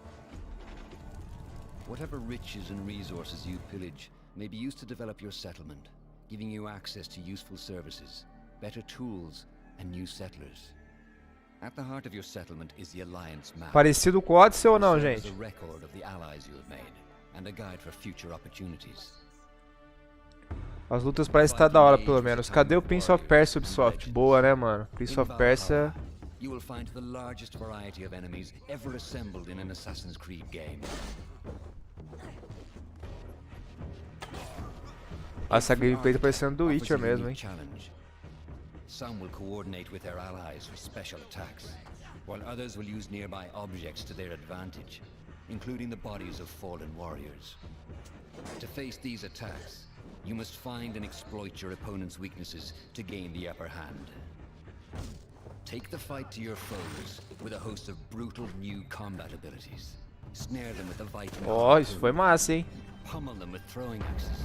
Whatever riches and resources you pillage may be used to develop your settlement, giving you access to useful services, better tools, and new settlers. At the heart of your settlement is the Alliance map. Parecido com o Odyssey ou não, gente? A record of the allies you have made and a guide for future opportunities. As lutas parecem estar da hora, pelo menos. Cadê o Prince of Persia Ubisoft? Boa, né, mano? Prince of Persia. You will find the largest variety of enemies ever assembled in an Assassin's Creed game. Essa gameplay tá parecendo do Witcher mesmo, hein? Some will coordinate with their allies for special attacks, while others will use nearby objects to their advantage, including the bodies of fallen warriors. To face these attacks, you must find and exploit your opponent's weaknesses to gain the upper hand. Take the fight to your foes with a host of brutal new combat abilities. Snare them with a Viking. Oh, isso foi massa, hein? Pummel them with throwing axes.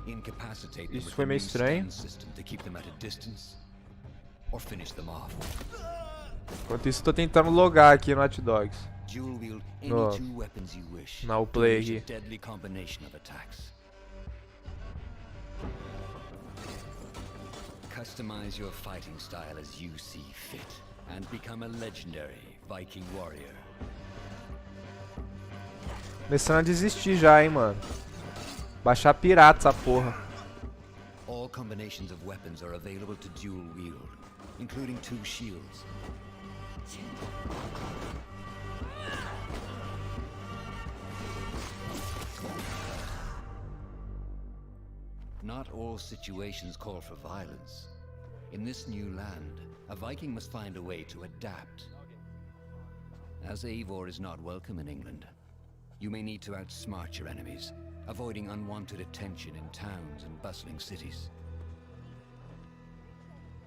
Incapacitate them Isso with foi a meio new estranho. stun system to keep them at a distance, or finish them off. Enquanto isso, tô tentando logar aqui no Hot Dogs. Dual wield any No. two weapons you wish. Na Play Use a aqui. deadly combination of attacks. Customize your fighting style as you see fit, and become a legendary Viking warrior. Começando a desistir já, hein, mano. Baixar pirata essa porra. All combinations of weapons are available to dual wield, including two shields. Not all situations call for violence. In this new land, a Viking must find a way to adapt. As Eivor is not welcome in England, you may need to outsmart your enemies, avoiding unwanted attention in towns and bustling cities.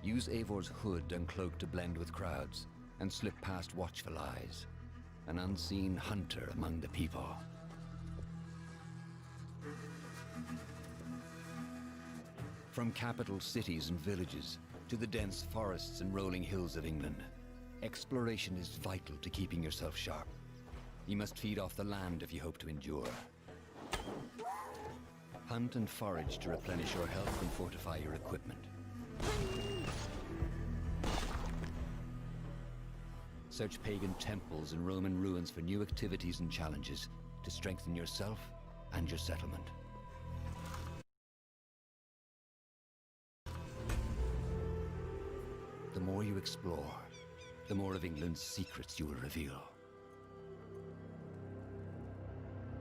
Use Eivor's hood and cloak to blend with crowds, and slip past watchful eyes, an unseen hunter among the people. From capital cities and villages to the dense forests and rolling hills of England, exploration is vital to keeping yourself sharp. You must feed off the land if you hope to endure. Hunt and forage to replenish your health and fortify your equipment. Search pagan temples and Roman ruins for new activities and challenges to strengthen yourself and your settlement. The more you explore, the more of England's secrets you will reveal.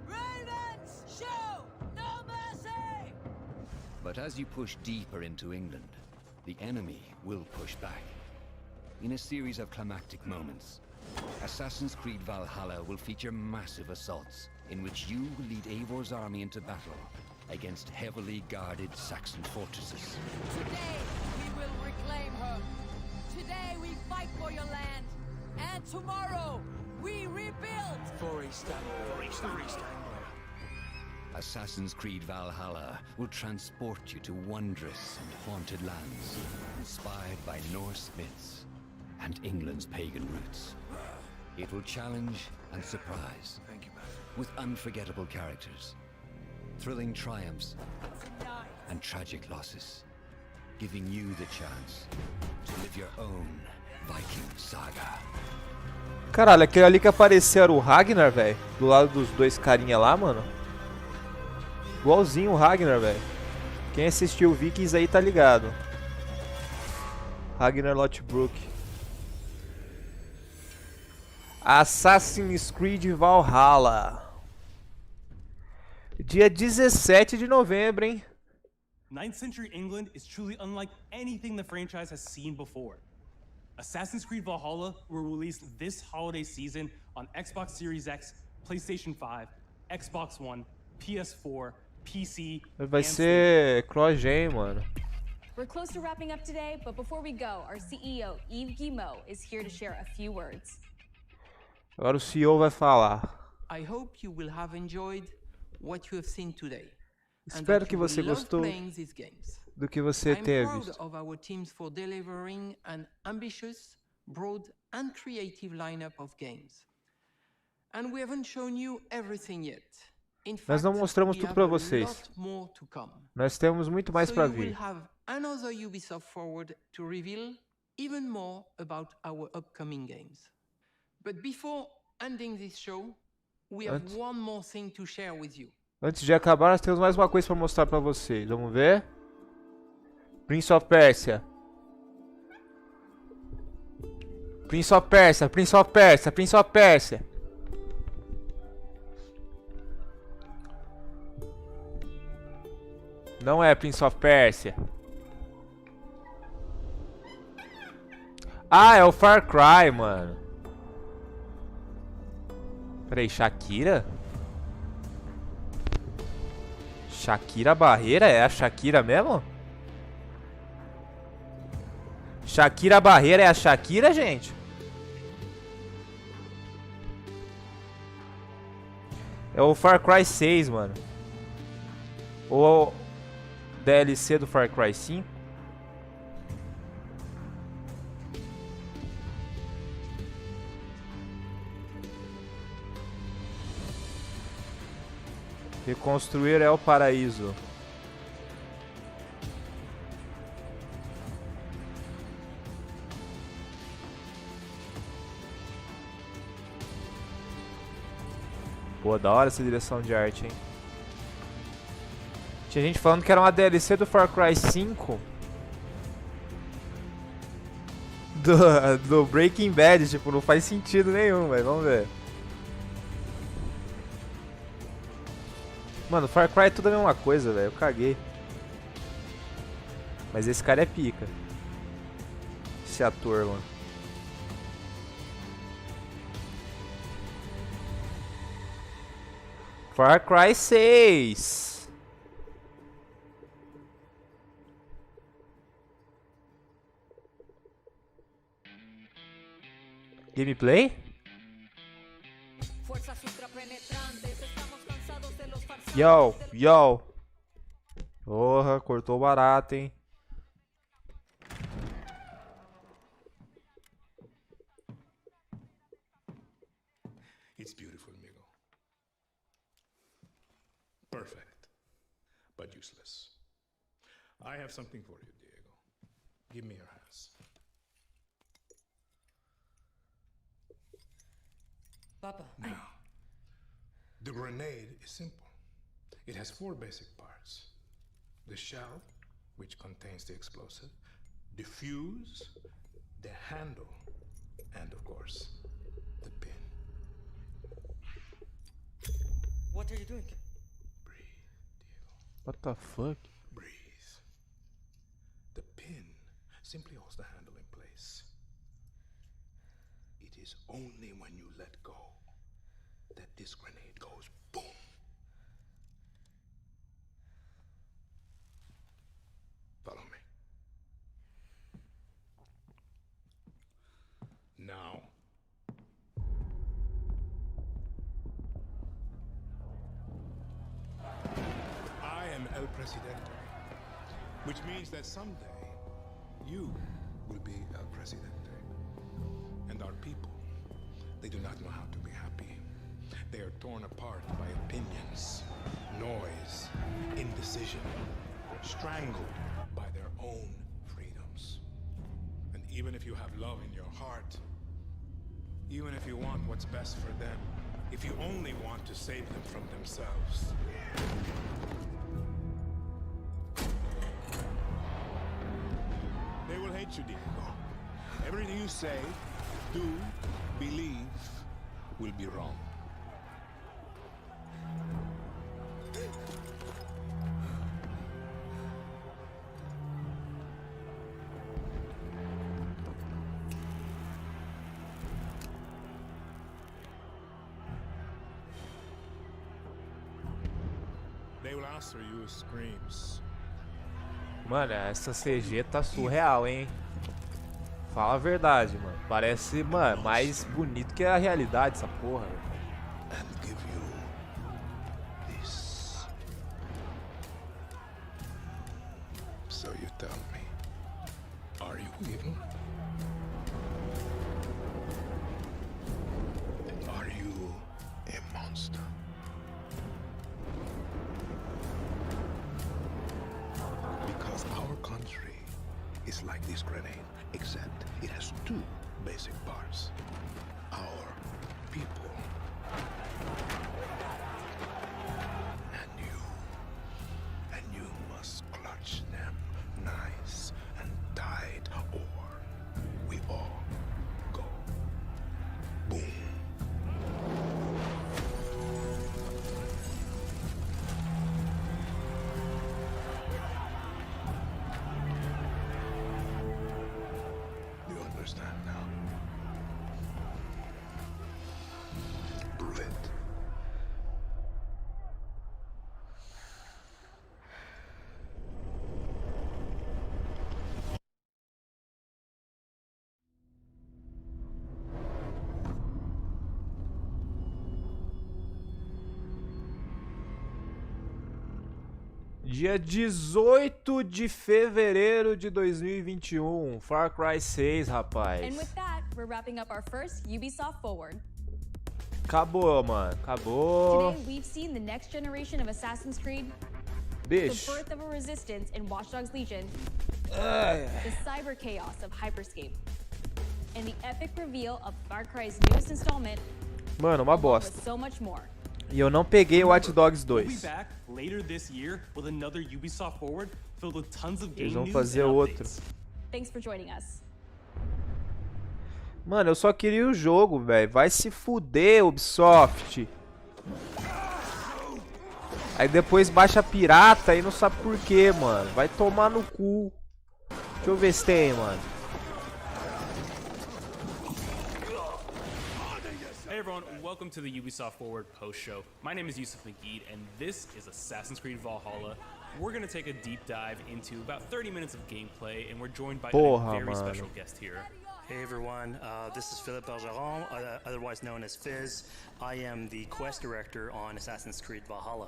Ravens, show no mercy! But as you push deeper into England, the enemy will push back. In a series of climactic moments, Assassin's Creed Valhalla will feature massive assaults in which you will lead Eivor's army into battle against heavily guarded Saxon fortresses. Today, we will reclaim her. Today, we fight for your land. And tomorrow, we rebuild. For Istanbul. Assassin's Creed Valhalla will transport you to wondrous and haunted lands, inspired by Norse myths and England's pagan roots. It will challenge and surprise, with unforgettable characters, thrilling triumphs, and tragic losses, giving you the chance to live your own Viking saga. Caralho, aquele ali que apareceu era o Ragnar, velho. Do lado dos dois carinha lá, mano. Igualzinho o Ragnar, velho. Quem assistiu Vikings aí tá ligado. Ragnar Lothbrok. Assassin's Creed Valhalla. Dia 17 de novembro, hein? 9th century England is truly unlike anything the franchise has seen before. Assassin's Creed Valhalla will release this holiday season on Xbox Series X, PlayStation 5, Xbox One, PS4, PC, Vai ser cross-gen, mano. We're close to wrapping up today, but before we go, our CEO, Yves Guillemot, is here to share a few words. Agora o CEO vai falar. I hope you will have enjoyed what you have seen today. Espero que você gostou do que você tenha I'm visto. proud of our teams for delivering an ambitious, broad and creative lineup of games. And we haven't shown you everything yet. In Nós não fact, mostramos we tudo have para a vocês. lot more to come. Nós temos muito mais So para you will vir. have another Ubisoft Forward to reveal even more about our upcoming games. But before ending this show, we have one more thing to share with you. Antes de acabar, nós temos mais uma coisa para mostrar para vocês. Vamos ver? Prince of Persia. Prince of Persia, Prince of Persia, Prince of Persia. Não é Prince of Persia. Ah, é o Far Cry, mano. Peraí, Shakira? Shakira Barreira? É a Shakira mesmo? Shakira Barreira é a Shakira, gente? É o Far Cry 6, mano. Ou DLC do Far Cry 5. Reconstruir é o paraíso. Pô, da hora essa direção de arte, hein? Tinha gente falando que era uma DLC do Far Cry 5. Do Breaking Bad, tipo, não faz sentido nenhum, mas vamos ver. Mano, Far Cry é tudo a mesma coisa, velho. Eu caguei. Mas esse cara é pica. Esse ator, mano. Far Cry 6. Gameplay? Yo, yo. Porra, cortou barato, hein? It's beautiful, amigo. Perfect, but useless. I have something for you, Diego. Give me your hands. Papa. Now, the grenade is simple. It has 4 basic parts. The shell, which contains the explosive, the fuse, the handle, and of course, the pin. What are you doing? What the fuck? Breathe. The pin simply holds the handle in place. It is only when you let go that this grenade goes boom. Presidente, which means that someday you will be El Presidente. And our people, they do not know how to be happy. They are torn apart by opinions, noise, indecision, strangled by their own freedoms. And even if you have love in your heart, even if you want what's best for them, if you only want to save them from themselves, they will hate you, Diego. Everything you say, do, believe, will be wrong. They will answer you with screams. Mano, essa CG tá surreal, hein? Fala a verdade, mano. Parece, mano, mais bonito que a realidade essa porra, velho. And give you this. So you tell me, are you evil? Are you a monster? Because our country is like this grenade, except it has two basic parts. Our people. And you must clutch them nice and tight, or we all go boom. You understand now? Prove it. Dia 18 de fevereiro de 2021, Far Cry 6, rapaz. And with that, we're wrapping up our first Ubisoft Forward. Acabou, mano, acabou. Today, we've seen the next generation of Assassin's Creed, Bicho. the birth of a resistance in Watch Dogs Legion, Ai. the cyber chaos of Hyperscape, and the epic reveal of Far Cry's newest installment, Mano, uma with bosta. so much more. E eu não peguei o Watch Dogs We'll be 2. back later this year with another Ubisoft Forward filled with tons of game Eles vão news fazer and outro. updates. Thanks for joining us. Mano, eu só queria o jogo, velho. Vai se fuder, Ubisoft. Aí depois baixa pirata e não sabe por quê, mano. Vai tomar no cu. Deixa eu ver se tem, mano. Hey everyone, welcome to the Ubisoft Forward post show. My name is Yusuf McGeed, and this is Assassin's Creed Valhalla. We're going to take a deep dive into about 30 minutes of gameplay, and we're joined by Porra, a very mano. special guest here. Hey everyone, this is Philippe Bergeron, otherwise known as Fizz. I am the quest director on Assassin's Creed Valhalla.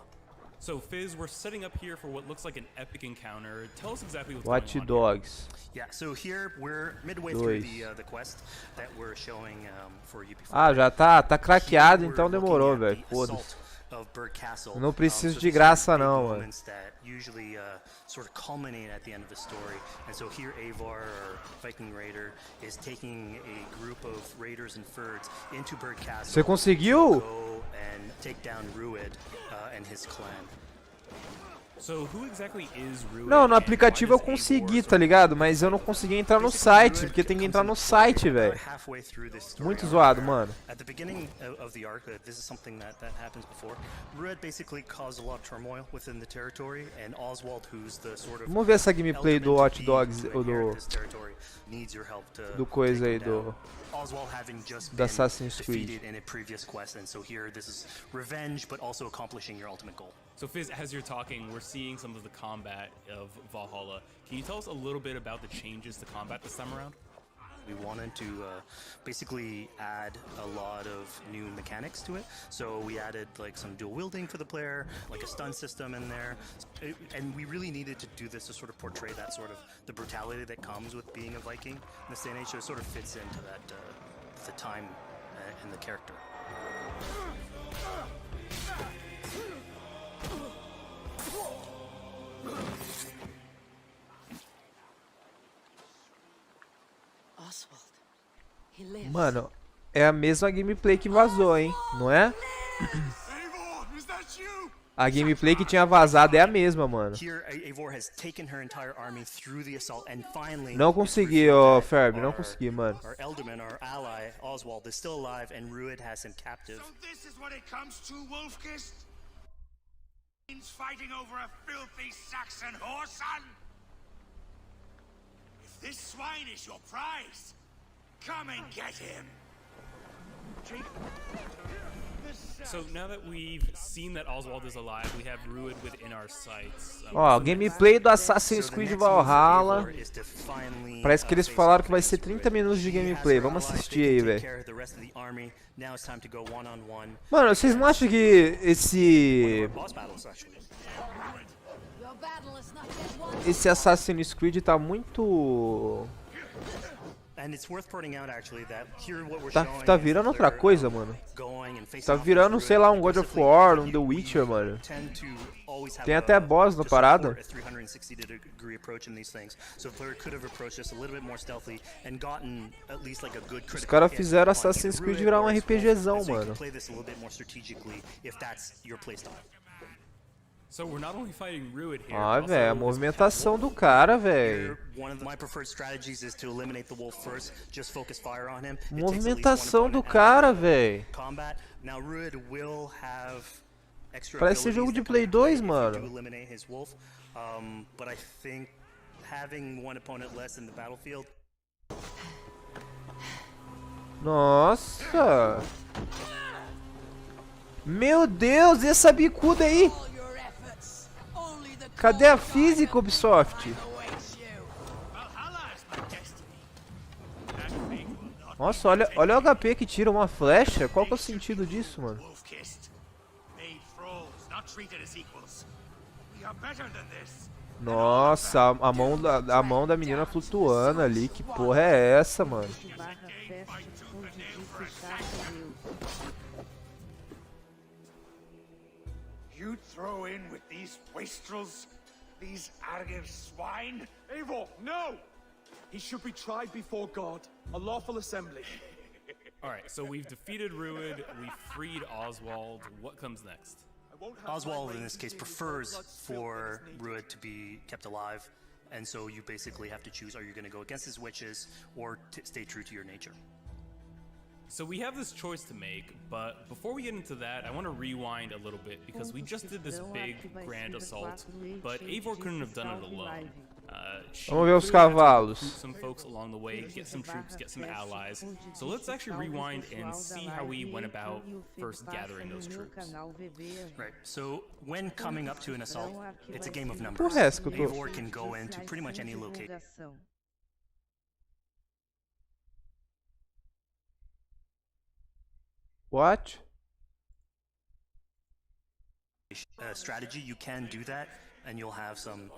So Fizz, we're setting up here for what looks like an epic encounter. Tell us exactly what's Watch going on Dogs. Yeah, so here we're midway Dois. through the quest that we're showing for you before. Ah, já tá craqueado, então demorou, velho. Foda-se. Of Bird Castle. Não preciso So de these graça are big não, mano. moments that usually sort of culminate at the end of the story. And so here Avar, our Viking raider, is taking a group of raiders and Fyrds into Bird Castle. Você conseguiu? To go and take down Rued and his clan. So who exactly is Rued? Não, no aplicativo eu consegui, tá ligado? Mas eu não consegui entrar no site, porque tem que entrar no site, velho. Muito zoado, mano. At the beginning of the arc, this is something that happens before. Rued basically caused a lot of turmoil within the territory, and Oswald, who's the sort of Vamos ver essa gameplay do Watch Dogs, ou needs your help to do coisa take aí, him down. do Oswald having just da been Assassin's Creed. defeated in a previous quest, and so here this is revenge, but also accomplishing your ultimate goal. So Fizz, as you're talking, we're seeing some of the combat of Valhalla. Can you tell us a little bit about the changes to combat this time around? We wanted to basically add a lot of new mechanics to it. So we added like some dual wielding for the player, like a stun system in there. And we really needed to do this to sort of portray that sort of the brutality that comes with being a Viking in this day and age. So it sort of fits into that, the time and the character. Mano, é a mesma gameplay que vazou, hein? Não é? A gameplay que tinha vazado é a mesma, mano. Não consegui, ó, Ferb, não consegui, mano. Our Elderman, our ally, Oswald, is still alive and Rued has him captive. So this is what it comes to, Wolfkist? Fighting over a filthy Saxon whoreson? If this swine is your prize, come and get him. So now that we've seen that Oswald is alive, we have Rued within our sights. Ó, gameplay do Assassin's Creed Valhalla. Parece que eles falaram que vai ser 30 minutos de gameplay. Vamos assistir aí, velho. Mano, vocês não acham que esse Assassin's Creed tá muito... Tá virando outra coisa, mano. Tá virando, sei lá, um God of War, um The Witcher, mano. Tem até boss na parada. Os caras fizeram Assassin's Creed virar um RPGzão, mano. Ah, velho, a movimentação do cara, velho. Movimentação do cara, velho. Parece ser jogo de Play 2, mano. Nossa. Meu Deus, e essa bicuda aí? Cadê a física, Ubisoft? Nossa, olha o HP que tira uma flecha. Qual que é o sentido disso, mano? Nossa, a mão da menina flutuando ali. Que porra é essa, mano? You throw in with these wastrels, these arrogant swine? Eivor, no! He should be tried before God, a lawful assembly. Alright, so we've defeated Rued, we freed Oswald. What comes next? Oswald, in this case, prefers for Rued to be kept alive, and so you basically have to choose, are you going to go against his wishes or stay true to your nature? So we have this choice to make, but before we get into that, I want to rewind a little bit because we just did this big, grand assault, but Eivor couldn't have done it alone. Vamos ver os cavalos. Some folks along the way, get some troops, get some allies. So let's actually rewind and see how we went about first gathering those troops. Right, so when coming up to an assault, it's a game of numbers. Eivor can go into pretty much any location. What? Strategy, you can do that, and you'll have some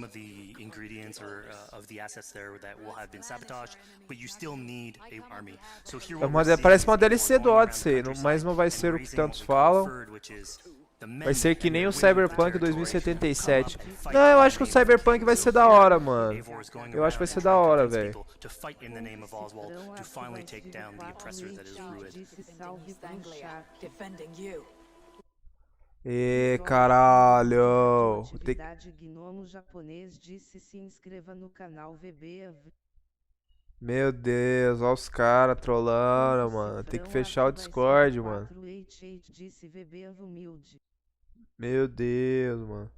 of the ingredients or of the assets there that will have been sabotaged, but you still need a army. So here parece uma DLC do Odyssey, mas não vai ser o que tantos falam. Vai ser que nem o Cyberpunk 2077. Não, eu acho que o Cyberpunk vai ser da hora, mano. Eu acho que vai ser da hora, velho. E caralho. Gnomo japonês disse se inscreva no canal VB. Meu Deus, olha os caras trollando, mano. Tem que fechar o Discord, mano. Meu Deus, mano.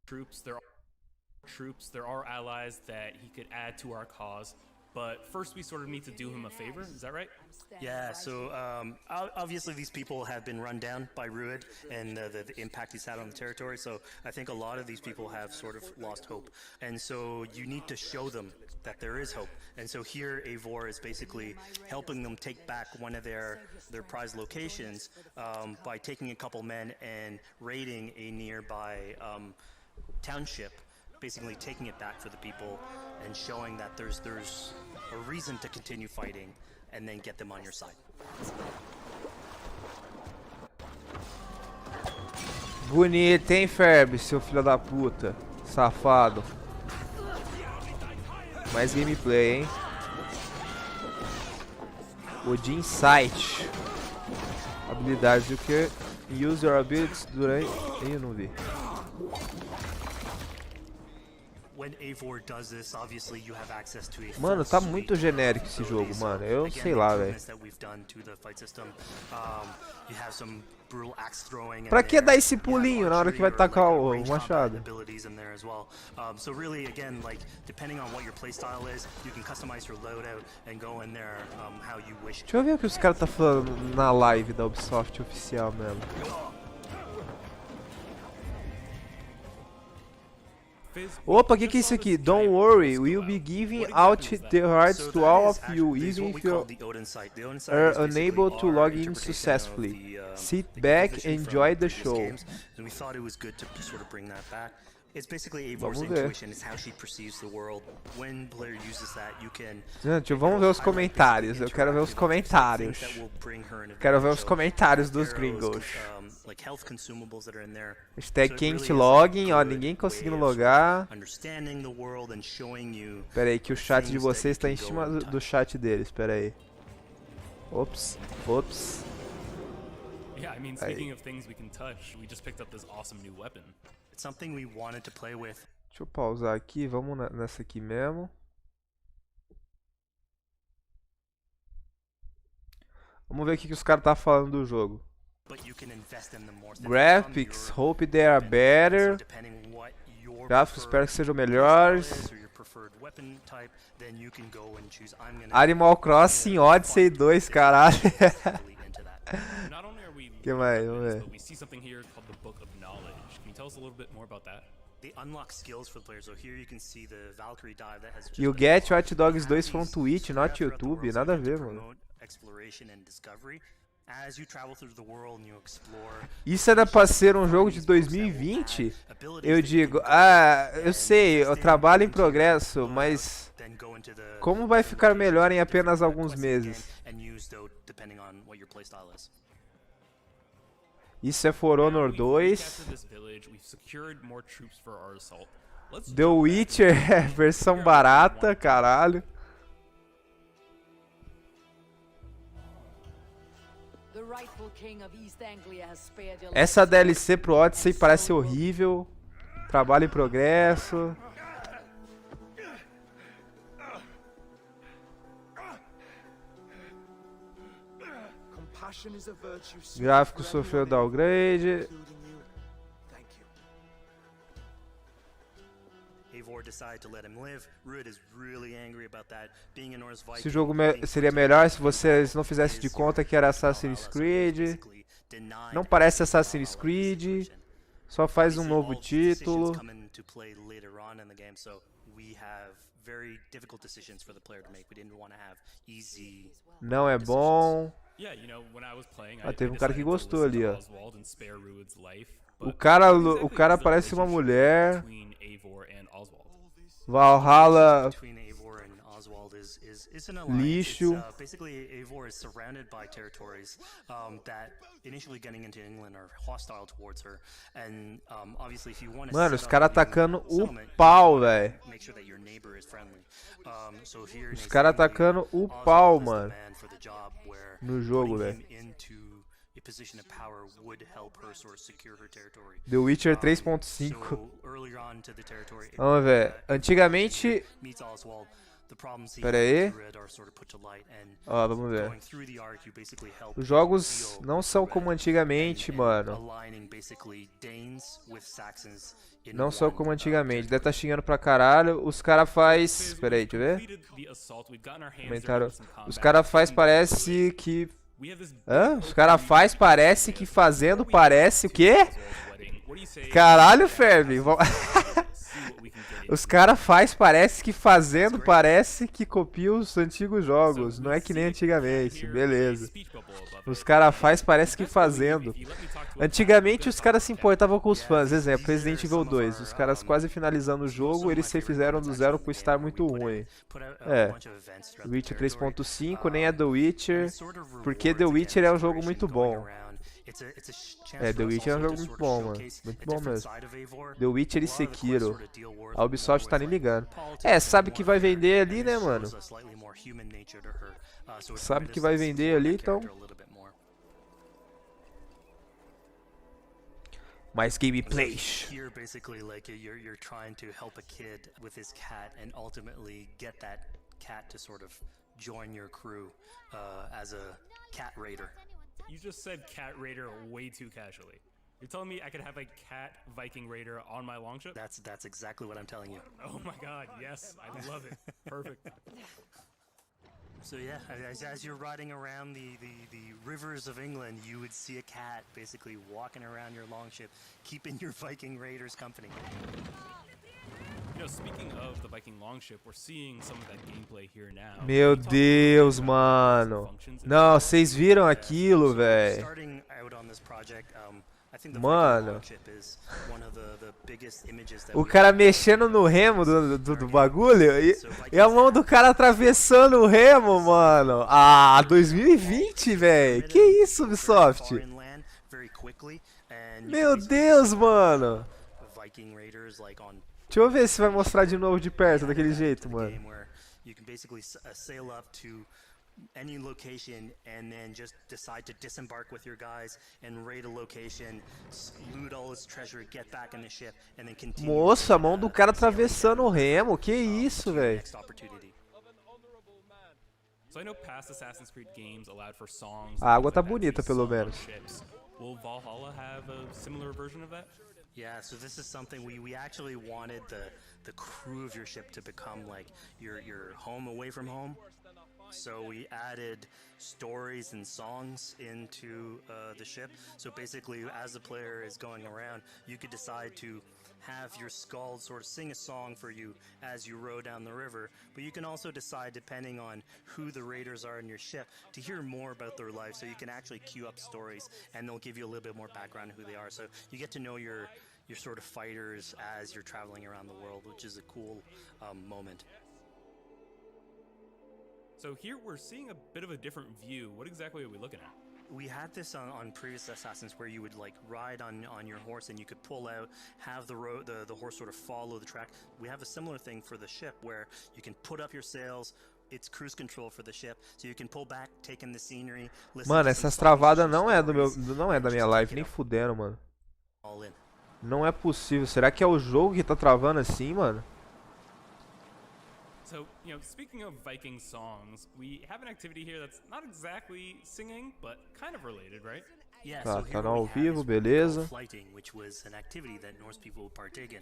Troops, there are allies that he could add to our cause. But first, we sort of need to do him a favor. Is that right? Yeah, so obviously these people have been run down by Ruid and the impact he's had on the territory, so I think a lot of these people have sort of lost hope. And so you need to show them that there is hope. And so here Eivor is basically helping them take back one of their prized locations by taking a couple men and raiding a nearby township, basically taking it back for the people and showing that there's a reason to continue fighting and then get them on your side. Bonito, hein, Ferb, seu filho da puta. Safado. Mais gameplay, hein. Odin Sight. Habilidades do que? Use your abilities durante... Eu não vi. Mano, tá muito genérico esse jogo, mano. Eu sei lá, velho. Pra que dar esse pulinho na hora que vai tacar o machado? Deixa eu ver o que os caras tá falando na live da Ubisoft oficial mesmo. Opa, que é isso aqui? Don't worry, we'll be giving out the hearts to all of you, even if you are unable to log in successfully. Sit back and enjoy the show. It's basically Eivor's intuition, it's how she perceives the world. When player uses that, you can... Gente, vamos ver os comentários. Eu quero ver os comentários. Quero ver os comentários dos gringos. Hashtag can't login, ó, ninguém conseguindo logar. Pera aí, que o chat de vocês está em cima do chat deles, pera aí. Ops, ops. Yeah, I mean, speaking of things we can touch, we just picked up this awesome new weapon. It's something we wanted to play with. Deixa eu pausar aqui, vamos nessa aqui mesmo. Vamos ver o que os caras tá falando do jogo. Graphics, hope they are better. Gráficos, espero que sejam melhores. Animal Crossing Odyssey 2, caralho. Que mais? Vamos ver. You get Watch Dogs 2 from Twitch, not YouTube. Nada a ver, mano. Isso era pra ser um jogo de 2020? Eu digo, eu sei, eu trabalho em progresso, mas como vai ficar melhor em apenas alguns meses? Isso é For Honor 2. The Witcher, versão barata, caralho. Essa DLC pro Odyssey parece horrível. Trabalho em progresso. Gráfico sofreu downgrade. Esse jogo seria melhor se vocês não fizessem de conta que era Assassin's Creed. Não parece Assassin's Creed. Só faz um novo título. Não é bom. Teve um cara que gostou ali, ó. O cara parece uma mulher. Valhalla. Lixo. Mano, os caras atacando o pau, velho. Os caras atacando o pau, mano. No jogo, velho. The Witcher 3.5. Vamos ver. Antigamente Pera aí. Ó, vamos ver. Os jogos não são como antigamente, mano. Não são como antigamente. Deve estar xingando pra caralho. Os cara faz... Pera aí, deixa eu ver. Comentaram. Os cara faz parece que... Hã? Os cara faz parece que fazendo parece o quê? Caralho, Fermi. Os cara faz parece que fazendo parece que copia os antigos jogos. Não é que nem antigamente. Beleza. Os cara faz parece que fazendo. Antigamente os caras se importavam com os fãs. Exemplo, Resident Evil 2. Os caras quase finalizando o jogo, eles se fizeram do zero por estar muito ruim. É. Witcher 3.5 nem é The Witcher. Porque The Witcher é um jogo muito bom. É, The Witcher é um jogo muito bom, mano. Muito bom mesmo. The Witcher e Sekiro. A Ubisoft tá nem ligando. É, sabe que vai vender ali, né, mano? Sabe que vai vender ali, então... Mais gameplays. Here, basically, like you're trying to help a kid with his cat, and ultimately get that cat to sort of join your crew as a cat raider. You just said cat raider way too casually. You're telling me I could have a cat Viking raider on my longship? That's exactly what I'm telling you. Oh my god, yes, I love it. Perfect. So yeah, as you're riding around the rivers of England, you would see a cat basically walking around your longship, keeping your Viking raiders company. You know, speaking of the Viking longship, we're seeing some of that gameplay here now. Meu Deus, mano. Não, vocês viram aquilo, velho? Mano. O cara mexendo no remo do bagulho e a mão do cara atravessando o remo, mano. Ah, 2020, velho. Que isso, Ubisoft? Meu Deus, mano. Deixa eu ver se vai mostrar de novo de perto, daquele jeito, mano. Any location and then just decide to disembark with your guys and raid a location, loot all its treasure, get back in the ship and then continue. Moça, a mão do cara atravessando o remo. Que isso, velho? So I know past Assassin's Creed games allowed for songs. A água tá bonita, pelo menos. Will Valhalla have a similar version of that? Yeah, so this is something we actually wanted the crew of your ship to become like your home away from home. So we added stories and songs into the ship. So basically, as the player is going around, you could decide to have your skald sort of sing a song for you as you row down the river. But you can also decide, depending on who the raiders are in your ship, to hear more about their life. So you can actually queue up stories, and they'll give you a little bit more background on who they are. So you get to know your sort of fighters as you're traveling around the world, which is a cool moment. So here we're seeing a bit of a different view. What exactly are we looking at? We had this on previous Assassins where you would like ride on your horse and you could pull out, have the horse sort of follow the track. We have a similar thing for the ship where you can put up your sails. It's cruise control for the ship, so you can pull back, take in the scenery. Mano, essas travadas não é da minha live, nem fudendo, mano. Não é possível. Será que é o jogo que tá travando assim, mano? So, you know, speaking of Viking songs, we have an activity here that's not exactly singing, but kind of related, right? Yeah, tá, so canal ao vivo, beleza. Flighting, which was an activity that Norse people would partake in.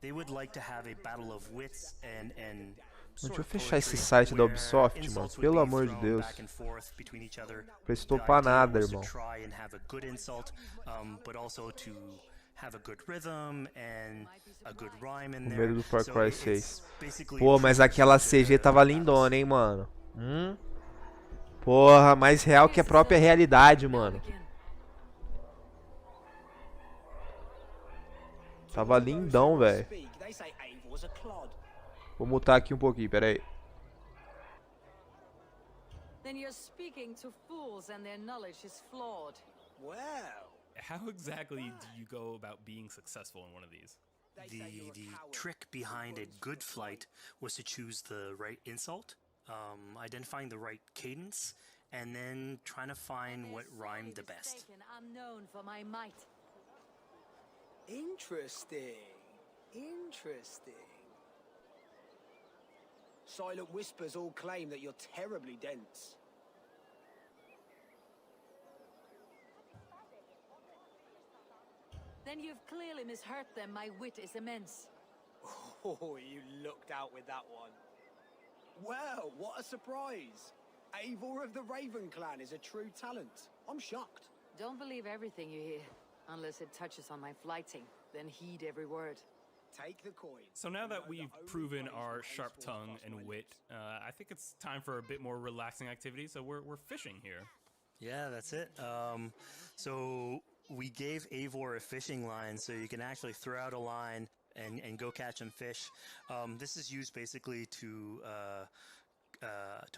They would like to have a battle of wits and deixa eu fechar esse site da Ubisoft, mano. Pelo amor de Deus. Prestou pra nada, irmão. Have a good rhythm and a good rhyme in O there. medo do Far Cry 6. Pô, mas aquela CG tava lindona, hein, mano. Porra, mais real que a própria realidade, mano. Tava lindão, velho. Vou mutar aqui um pouquinho, pera aí. Then you're speaking to fools and their knowledge is flawed. Wow. How exactly do you go about being successful in one of these? The trick behind a good flight was to choose the right insult, identifying the right cadence, and then trying to find what rhymed the best. I'm known for my might. Interesting. Silent whispers all claim that you're terribly dense. Then you've clearly misheard them. My wit is immense. Oh, you looked out with that one. Well, what a surprise. Eivor of the Raven Clan is a true talent. I'm shocked. Don't believe everything you hear, unless it touches on my flighting. Then heed every word. Take the coin. So now that we've proven our sharp tongue and wit, I think it's time for a bit more relaxing activity. So we're fishing here. Yeah, that's it. So we gave Eivor a fishing line, so you can actually throw out a line and go catch some fish. This is used basically to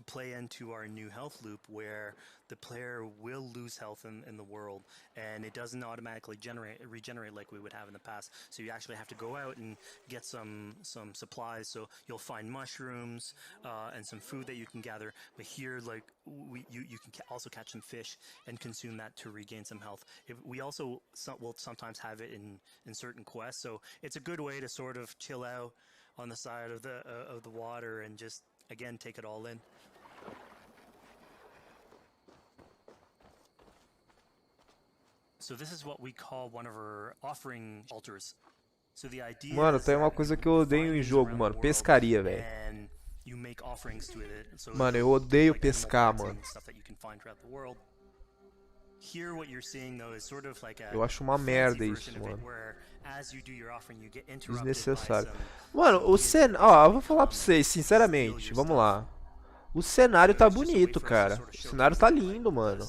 play into our new health loop, where the player will lose health in the world, and it doesn't automatically regenerate like we would have in the past. So you actually have to go out and get some supplies. So you'll find mushrooms and some food that you can gather. But here, like you can also catch some fish and consume that to regain some health. We also will sometimes have it in certain quests. So it's a good way to sort of chill out on the side of the water and just, again, take it all in. So this is what we call one of our offering altars. So the idea Mano, tem uma coisa que eu odeio em jogo, mano. Pescaria, velho. Mano, eu odeio pescar, mano. Eu acho uma merda isso, mano. Desnecessário. Mano, o cenário... Ó, eu vou falar pra vocês, sinceramente. Vamos lá. O cenário tá bonito, cara. O cenário tá lindo, mano.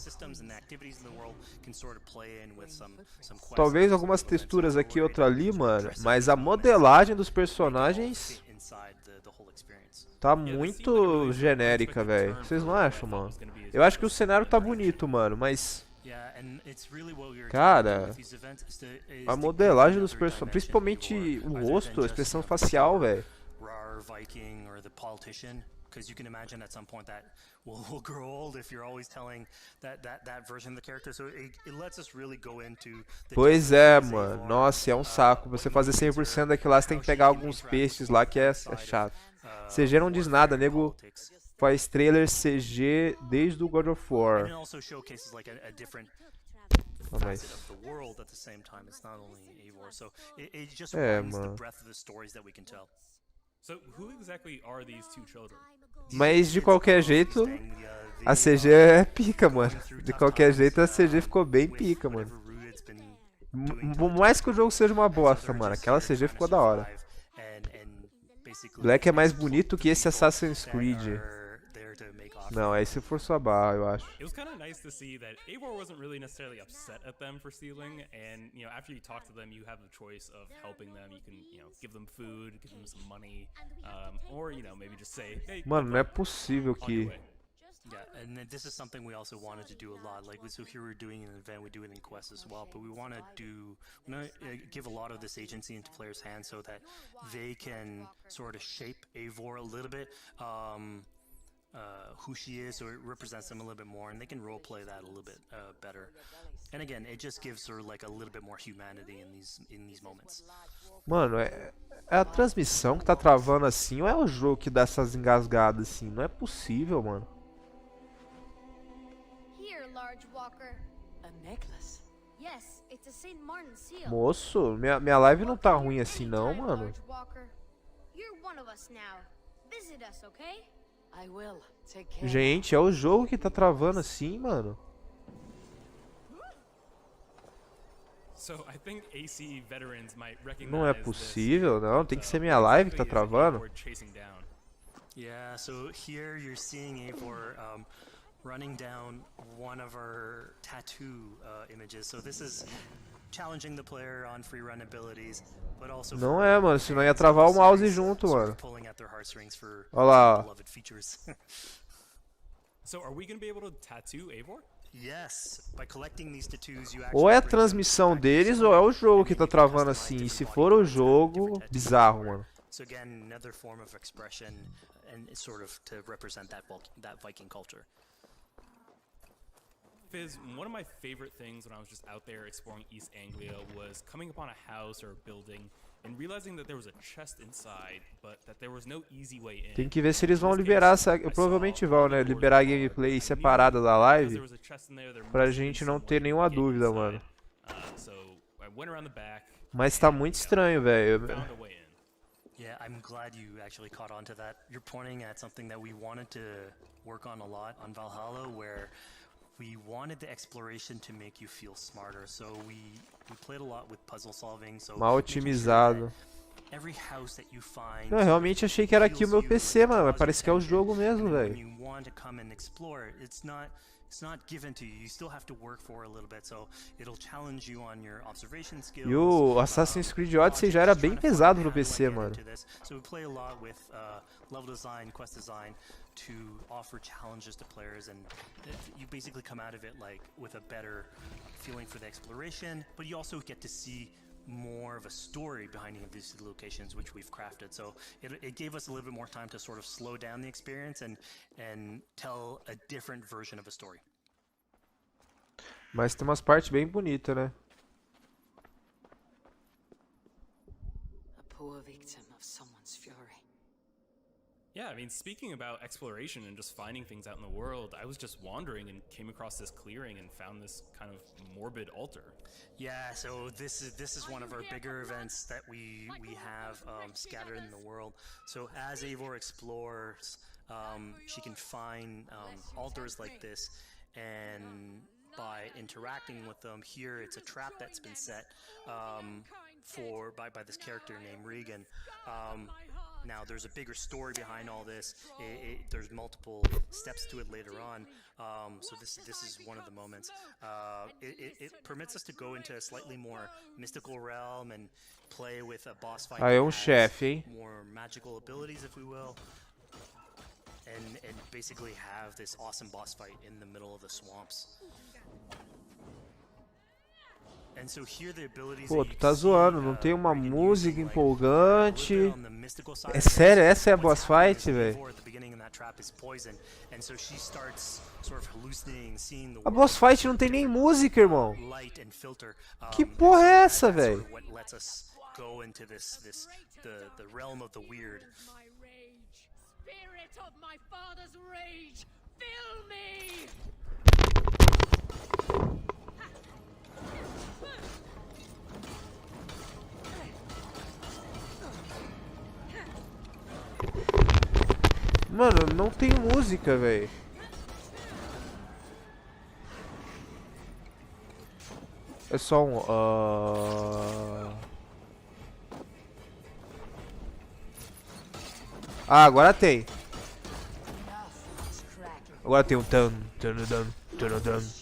Talvez algumas texturas aqui e outra ali, mano. Mas a modelagem dos personagens tá muito genérica, velho. Vocês não acham, mano? Eu acho que o cenário tá bonito, mano, mas... Cara, a modelagem dos personagens, principalmente o rosto, a expressão facial, velho. Because you can imagine at some point that will grow old if you're always telling that version of the character. So it lets us really go into the... Pois é, mano. Nossa, é um saco. Você fazer 100% daquilo lá, você tem que pegar alguns peixes lá que é chato. CG não diz nada, nego. Faz trailer CG desde o God of War. É, mano. So who exactly are these two children? Mas de qualquer jeito, a CG é pica, mano. De qualquer jeito, a CG ficou bem pica, mano. Por mais que o jogo seja uma bosta, mano, aquela CG ficou da hora. Black é mais bonito que esse Assassin's Creed. Não, aí você forçou a barra, eu acho. It was kind of nice to see that Eivor wasn't really necessarily upset at them for stealing, and you know, after you talk to them, you have the choice of helping them. You can, you know, give them food, give them some money, or you know, maybe just say, hey, mano, não é possível que... Yeah, and this is something we also wanted to do a lot. Like, so here we're doing an event, we do it in quests as well, but we want to give a lot of this agency into players' hands so that they can sort of shape Eivor a little bit. Who she is, so it represents them a little bit more, and they can roleplay that a little bit better. And again, it just gives her like a little bit more humanity in these moments. Mano, é a transmissão que tá travando assim, ou é o jogo que dá essas engasgadas assim? Não é possível, mano. Here, large walker. A necklace. Yes, it's a Saint Martin seal. Moço, minha live não tá ruim assim não, mano. You're one of us now. Visit us, okay? Gente, é o jogo que tá travando assim, mano. Não é possível, não. Tem que ser minha live que tá travando. Yeah, so here you're seeing Eivor running down one of our tattoo images. So this is challenging the player on free run abilities. Não é, mano, senão ia travar o mouse junto, mano. Olha lá. Ou é a transmissão deles ou é o jogo que tá travando assim. E se for o jogo, bizarro, mano. So again, another form of expression and sort of to represent that Viking culture. Fizz, one of my favorite things when I was just out there exploring East Anglia was coming upon a house or a building and realizing that there was a chest inside, but that there was no easy way in. Tem que ver se eles vão liberar essa... Provavelmente vão, né? Liberar a gameplay separada da live. Pra gente não ter nenhuma dúvida, mano. Mas tá muito estranho, velho. Yeah, I'm glad you actually caught on to that. You're pointing at something that we wanted to work on a lot on Valhalla, where we wanted the exploration to make you feel smarter. So we played a lot with puzzle solving. So Mal otimizado. Every house that you find. Eu realmente achei que era aqui o meu PC, mano. Mas parece que é o jogo mesmo, velho. It's not given to you. You still have to work for a little bit, so it'll challenge you on your observation skills. E o Assassin's Creed Odyssey já era bem pesado pro PC, mano. So we play a lot with level design, quest design to offer challenges to players, and you basically come out of it like with a better feeling for the exploration, but you also get to see more of a story behind these locations, which we've crafted. So it gave us a little bit more time to sort of slow down the experience and tell a different version of a story. Mas tem umas partes bem bonitas, né? A poor victim of someone's fury. Yeah, I mean, speaking about exploration and just finding things out in the world, I was just wandering and came across this clearing and found this kind of morbid altar. Yeah, so this is one of our bigger events that we have scattered in the world. So as Eivor explores, she can find altars like this, and by interacting with them, here it's a trap that's been set by this character named Regan. Now, there's a bigger story behind all this. There's multiple steps to it later on. So this is one of the moments. It permits us to go into a slightly more mystical realm and play with a boss fight. Ah, é um chefe, hein? More magical abilities, if we will. And basically have this awesome boss fight in the middle of the swamps. Pô, tu tá zoando, não tem uma música empolgante. É sério, essa é a boss fight, velho? A boss fight não tem nem música, irmão. Que porra é essa, velho? Mano, não tem música, velho. É só um... Ah, agora tem. Agora tem um tan, tan, tan, tan,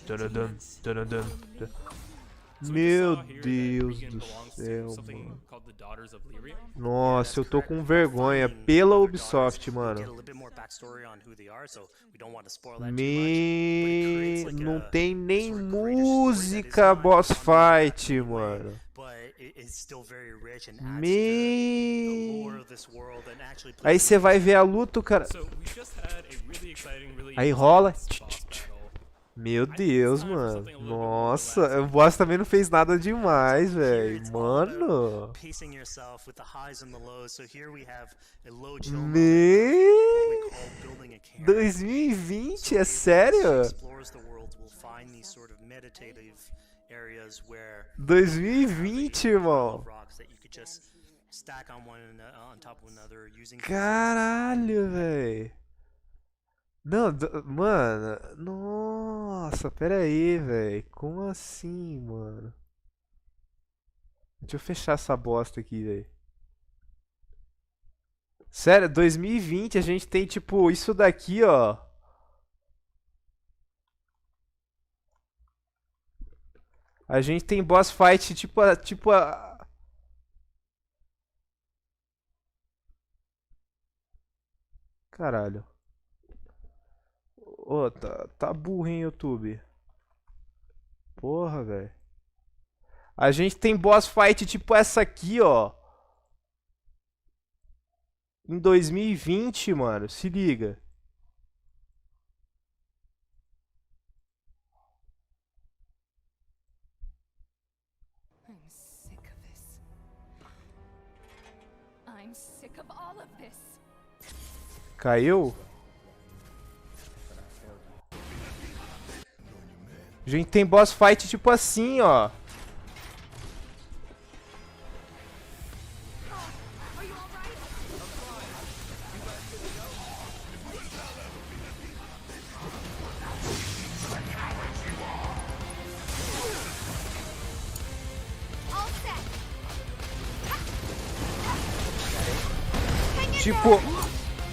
tan, tan, tan, tan. Meu Deus do céu, mano. Nossa, eu tô com vergonha pela Ubisoft, mano. Não tem nem música boss fight, mano. Aí você vai ver a luta, cara. Aí rola. Meu Deus, mano. Nossa, o boss também não fez nada demais, velho. Mano. 2020, é sério? 2020, irmão. Caralho, velho. Não, mano, nossa, pera aí, velho, como assim, mano? Deixa eu fechar essa bosta aqui, velho. Sério, 2020 a gente tem, tipo, isso daqui, ó. A gente tem boss fight, tipo a... Caralho. Ô, tá burro, hein, YouTube. Porra, velho. A gente tem boss fight tipo essa aqui, ó. Em 2020, mano. Se liga. I'm sick of all of this. Caiu? Gente, tem boss fight tipo assim, ó. Tipo,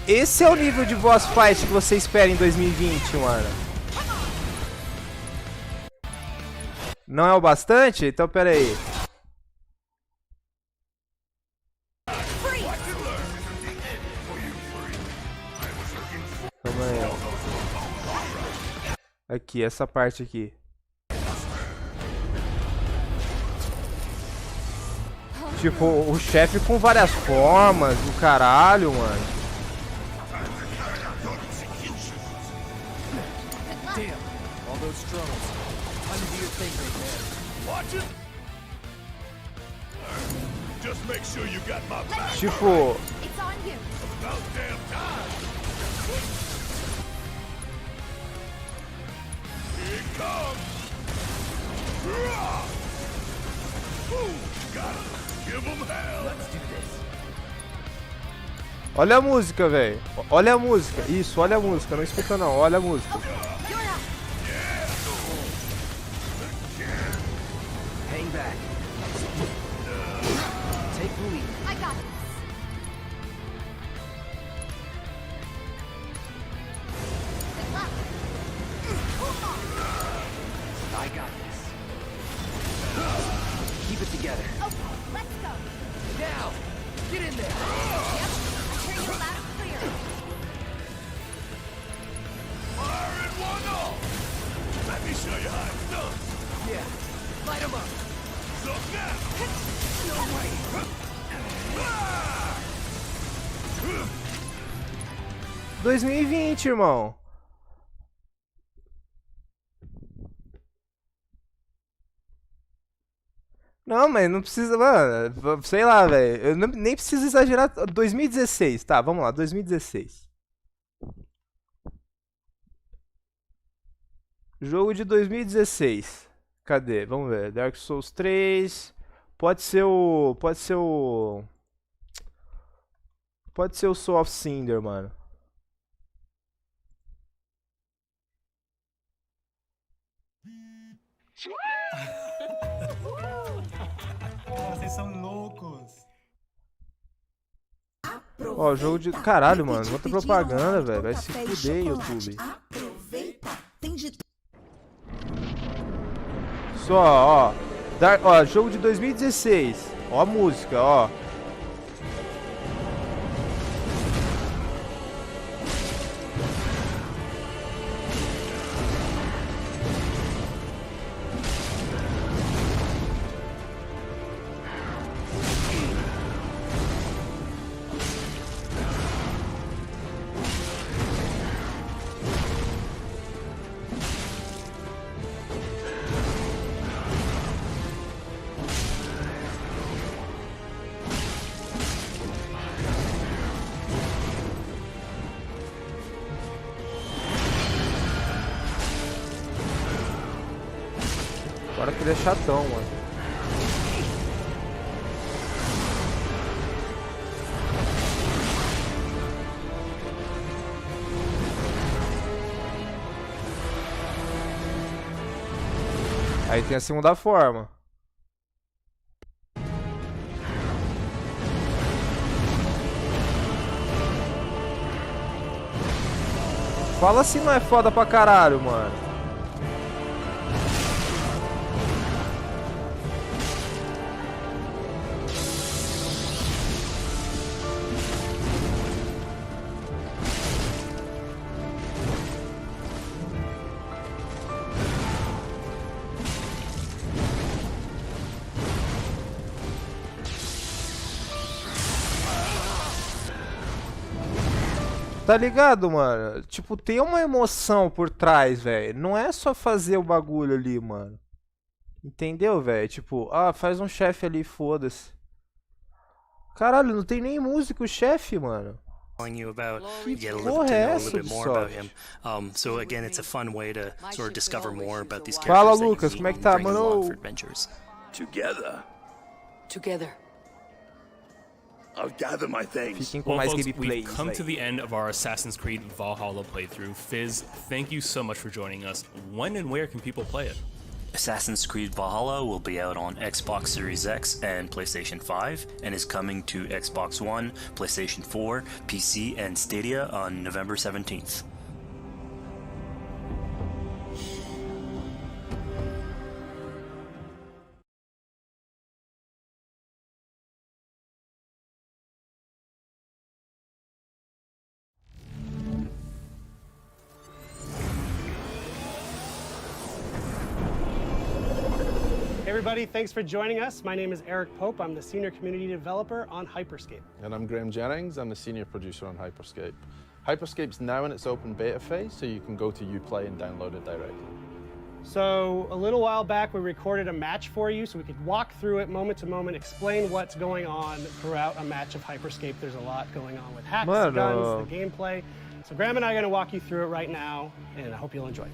esse é o nível de boss fight que você espera em 2020, mano. Não é o bastante? Então pera aí. Calma aí. Aqui, essa parte aqui. Tipo, o chefe com várias formas, do caralho, mano. Damn, all those drones. Time to do your thing, big man. Watch it. Just make sure you got my back. Tipo, It's on you. About damn time. Here it comes. Ooh, got it. Give them hell. Let's do this. olha a música, velho. Olha a música. Isso, olha a música. Não escuta não, olha a música. Hang back. Take the lead. I got this. Good luck. I got this. Keep it together. Okay, let's go. Now, get in there. Yep, I hear you loud and clear. Fire in one off. Let me show you how it's done. Yeah, light 'em up. So now. No way. 2020, irmão. Não, mas não precisa, mano, sei lá, velho. Eu nem preciso exagerar. 2016, tá, vamos lá, 2016. Jogo de 2016. Cadê? Vamos ver. Dark Souls 3. Pode ser o Soul of Cinder, mano. Vocês são loucos. Ó, jogo de... Caralho, mano. Outra propaganda, velho. Vai se fuder, YouTube. Só, ó. Ó, jogo de 2016. Ó a música, ó. Agora que ele é chatão, mano. Aí tem a segunda forma. Fala se não é foda pra caralho, mano. Tá ligado, mano? Tipo, tem uma emoção por trás, velho. Não é só fazer o bagulho ali, mano. Entendeu, velho? Tipo, ah, faz um chefe ali, foda-se. Caralho, não tem nem música o chefe, mano. Telling you about, Que get a porra little, to é know a essa, little bit more about Ubisoft? him. So again, it's a fun way to sort of discover more about these Fala, characters Lucas, that you como é meet que tá, and bring them along mano? for adventures. Together, Together. I'll gather my things. Fiquem com Well, mais folks, gameplays we've come to aí. the end of our Assassin's Creed Valhalla playthrough. Fizz, thank you so much for joining us. When and where can people play it? Assassin's Creed Valhalla will be out on Xbox Series X and PlayStation 5 and is coming to Xbox One, PlayStation 4, PC, and Stadia on November 17th. Hey everybody, thanks for joining us. My name is Eric Pope. I'm the Senior Community Developer on Hyperscape. And I'm Graham Jennings. I'm the Senior Producer on Hyperscape. Hyperscape's now in its open beta phase, so you can go to Uplay and download it directly. So a little while back, we recorded a match for you so we could walk through it moment to moment, explain what's going on throughout a match of Hyperscape. There's a lot going on with hacks, guns, the gameplay. So Graham and I are going to walk you through it right now, and I hope you'll enjoy.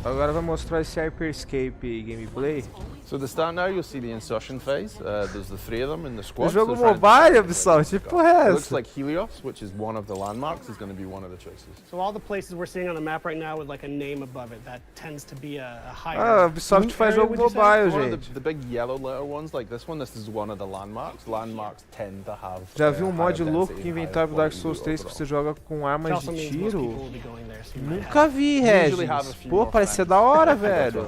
Agora vai mostrar esse Hyperscape gameplay. So at the start now, you'll see the insertion phase. There's the three of them in the squad. O jogo mobile, Ubisoft, que porra é essa? It looks like Helios, which is one of the landmarks, is going to be one of the choices. So all the places we're seeing on the map right now with like a name above it, that tends to be a higher. Ah, Ubisoft faz jogo mobile, gente. The big yellow letter ones like this one, this is one of the landmarks. Landmarks tend to have. Já vi um mod louco que inventaram do Dark Souls 3 que você joga com armas de tiro? Nunca vi, Regis. Pô, parece ser da hora, velho.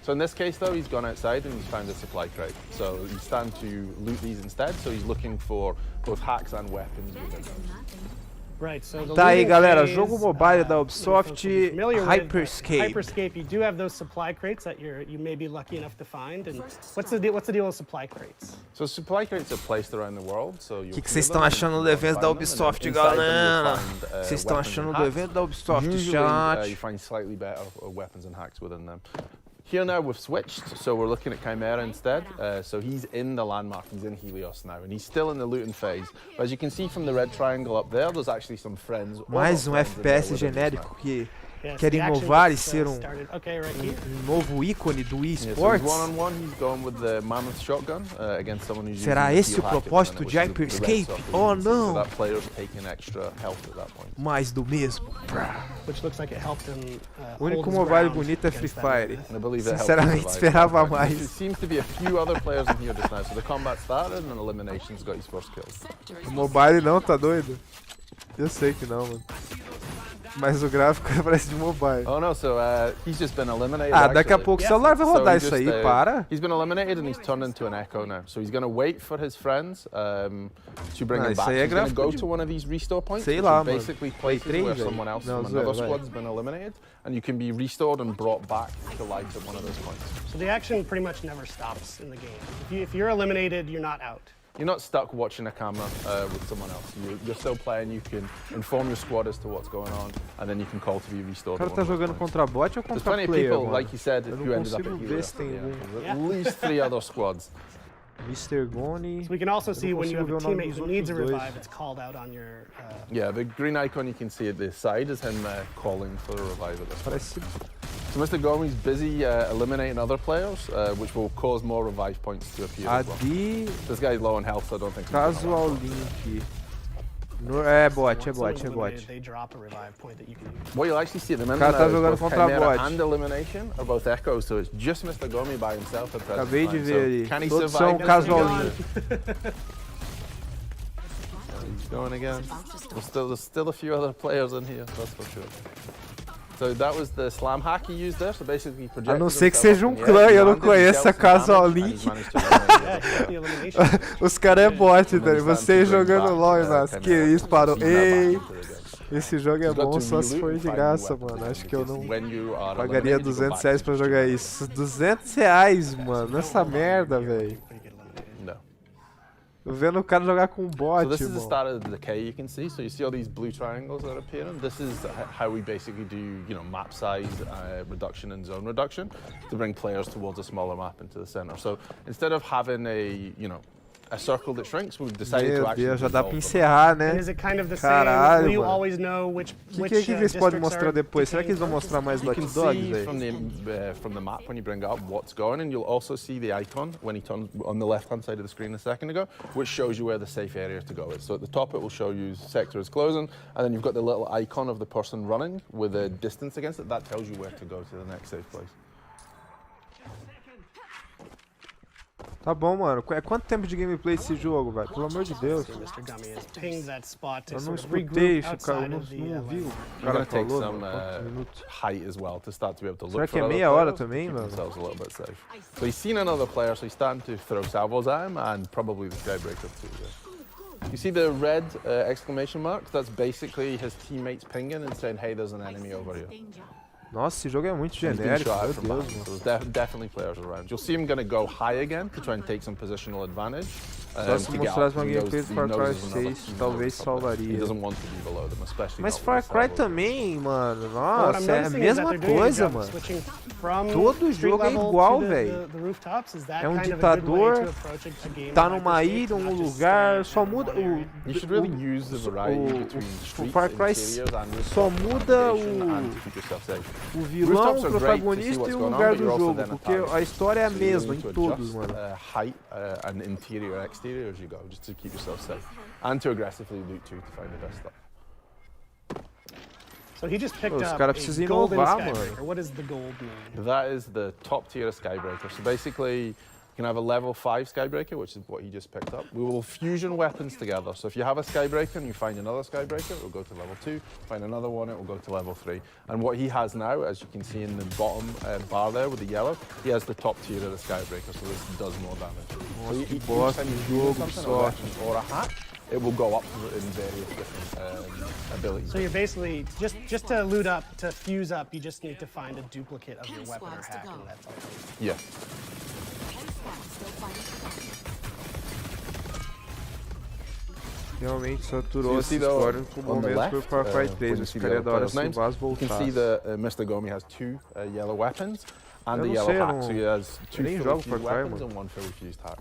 So in this case though, he's gone outside and he's found a supply crate. So he's starting to loot these instead, so he's looking for both hacks and weapons within them. Right, so the Tá aí, galera, phase, jogo mobile da Ubisoft, Hyperscape. Hyperscape, you do have those supply crates that you may be lucky enough to find. And what's the deal with supply crates? So supply crates are placed around the world. So O que vocês estão achando do evento da Ubisoft, galera? Vocês estão achando do evento da Ubisoft, chat? You find slightly better weapons and hacks within them. Here now we've switched, so we're looking at Chimera instead. So he's in the landmark, he's in Helios now, and he's still in the looting phase. But as you can see from the red triangle up there, there's actually some friends. Mais FPS genérico que quer inovar e ser um novo ícone do eSports. Será esse o propósito de Hyperscape? Oh não! Mais do mesmo. O único mobile bonito é Free Fire. Sinceramente esperava mais. O mobile não, tá doido? Eu sei que não, mano. Mas o gráfico parece de mobile. Oh no, so he's just been eliminated. Ah, daqui a pouco o celular vai rodar isso aí, para. He's been eliminated and he's turned into an echo now. So he's going to wait for his friends to bring him back. He's going to go to one of these restore points. Sei lá, mano. Basically places where someone else from another squad's been eliminated, and you can be restored and brought back to life at one of those points. So the action pretty much never stops in the game. If you're eliminated, you're not out. You're not stuck watching a camera with someone else. You're still playing, you can inform your squad as to what's going on, and then you can call to be restored. O cara tá jogando contra bot ou contra player? There's plenty of people, mano? like you said, Eu who ended up at Helios. At least 3 other squads. Mr. Goni. So we can also see when you have a teammate who needs a revive, it's called out on your... Yeah, the green icon you can see at the side is him calling for a revive at this point. So Mr. Gomi's busy eliminating other players, which will cause more revive points to appear as well. This guy's low on health, so I don't think... Casual link. É bot. They drop a revive point that you can use. What you'll actually see at the moment tá now jogando is both contra Chimera bot. and Elimination are both echoes, so it's just Mr. Gomi by himself at present. Acabei de ver ali. Can he Todos survive? são casual link. He's going again. There's still a few other players in here, that's for sure. So that was the slam hack he used there, so basically a não ser que seja um clã e eu não conheço a Casual Link. Os caras é bot, tá? Você jogando LOL, nossa, que isso, parou. Ei! Esse jogo é bom só se for de graça, mano. Acho que eu não pagaria R$200 pra jogar isso. R$200, mano, nessa merda, velho. Tô vendo o cara jogar com bot, So this is the start of the decay you can see. So you see all these blue triangles that are appearing. This is how we basically do, map size reduction and zone reduction to bring players towards a smaller map into the center. So instead of having a, a circle that shrinks. We've decided Meu to actually Deus, já dá resolve pra them. encerrar, né? And is it kind of the Caralho, same? Will you mano. always know which O que eles podem districts mostrar are depois? Será que eles vão decaying mostrar mais You can Watch Dogs, see velho? from the map when you bring it up what's going, and you'll also see the icon when he turns on the left-hand side of the screen a second ago, which shows you where the safe area to go is. So at the top it will show you sector is closing, and then you've got the little icon of the person running with a distance against it. That tells you where to go to the next safe place. Tá bom, mano. Quanto tempo de gameplay esse jogo, velho? Pelo amor de Deus. Eu não escutei isso, cara. Eu não ouvi o cara take falou, some mano. height as well to start to be able to look Será que for é other meia hora players to também, keep mano? themselves a little bit safe. So he's seen another player, so he's starting to throw salvos at him, and probably the skybreaker too. Yeah. You see the red exclamation mark? That's basically his teammates pinging and saying, hey, there's an enemy over here. Nossa, esse jogo é muito He's being genérico, shot meu at from Deus, behind, mano. so there's definitely players around. You'll see him going to go high again to try and take some positional advantage. Só se to get mostrasse up. uma He gameplay knows- do he Far knows Cry there's another 6, team talvez up there. He salvaria. doesn't want to be below them, especially Mas not Far with the Cry salvo. também, mano. What I'm Nossa, é a noticing is that mesma they're doing a coisa, job mano. switching from Todo street jogo é level igual, to the- velho. the rooftops. Is that É um kind of a good way ditador, to approach a game tá like numa Hyperscape, ilha, um not just lugar, stay só in muda one area? You should really use the variety between o streets, Far Cry interiors, and só rooftop muda accommodation and to keep yourself safe. o vilão, Rooftops o are great to see protagonista what's e o going on, lugar but do you're also jogo, then a porque target. a história é a So you mesma need em to todos, adjust, mano. height and interior, exterior as you go, just to keep yourself safe, and to aggressively loot too to find the best stuff. So he just picked Os up caras a precisam golden inovar, skybreaker. mano. What does the gold mean? That is the top tier of Skybreaker. So basically, you can have a level 5 Skybreaker, which is what he just picked up. We will fusion weapons together. So if you have a Skybreaker and you find another Skybreaker, it will go to level 2. Find another one, it will go to level 3. And what he has now, as you can see in the bottom bar there with the yellow, he has the top tier of the Skybreaker, so this does more damage. Nossa, que each bosta time you de use jogo, something, só. a weapon or a hack, it will go up in various different abilities. So you're basically just to loot up, to fuse up, you just need to find a duplicate of your weapon or hack, and that's all. Yeah. Realmente saturou So you essa see história though, com o on the momento left, foi Far Cry when 3, you mas see the ficaria other da hora players' se o names, Vaz you can see voltasse. that Mr. Gomi has 2 yellow weapons and Eu a não yellow sei, eu hack. não- So he has 2 eu nem fully jogo fused Far Cry, weapons mano. and 1 fully fused hack.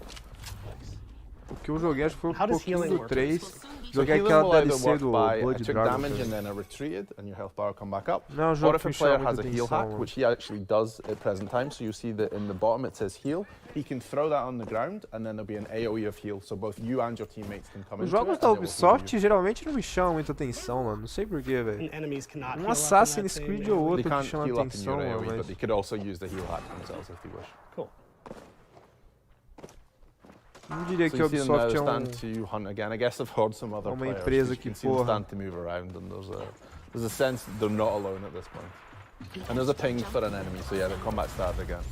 O que eu joguei acho que foi um How does pouquinho healing do work? 3. So Joguei healing aquela will either DLC work do by Blood took Dragon. damage and then I retreated and your health bar will come back up. Não, é um Or jogo if que a me player chama has a muita heal atenção, hack, mano. which he actually does at present time, so you see that in the bottom it says heal, he can throw that on the ground and then there'll be an AoE of heal, so both you and your teammates can come Os into jogos it da and it will heal Ubisoft you. geralmente não me chamam muita atenção, mano. Não sei porquê, velho. Enemies cannot heal Um up in Assassin's that Creed same ou area. outro They que can't chama heal up in atenção, your mano, AoE, but mas... they could also use the heal hack themselves if they wish. Cool. Não diria So que a you see them now Ubisoft é stand to hunt again. I guess I've heard some other uma players. empresa You que, can see them porra. stand to move around, and there's a sense that they're not alone at this point. And there's a ping for an enemy, so yeah, the combat started again.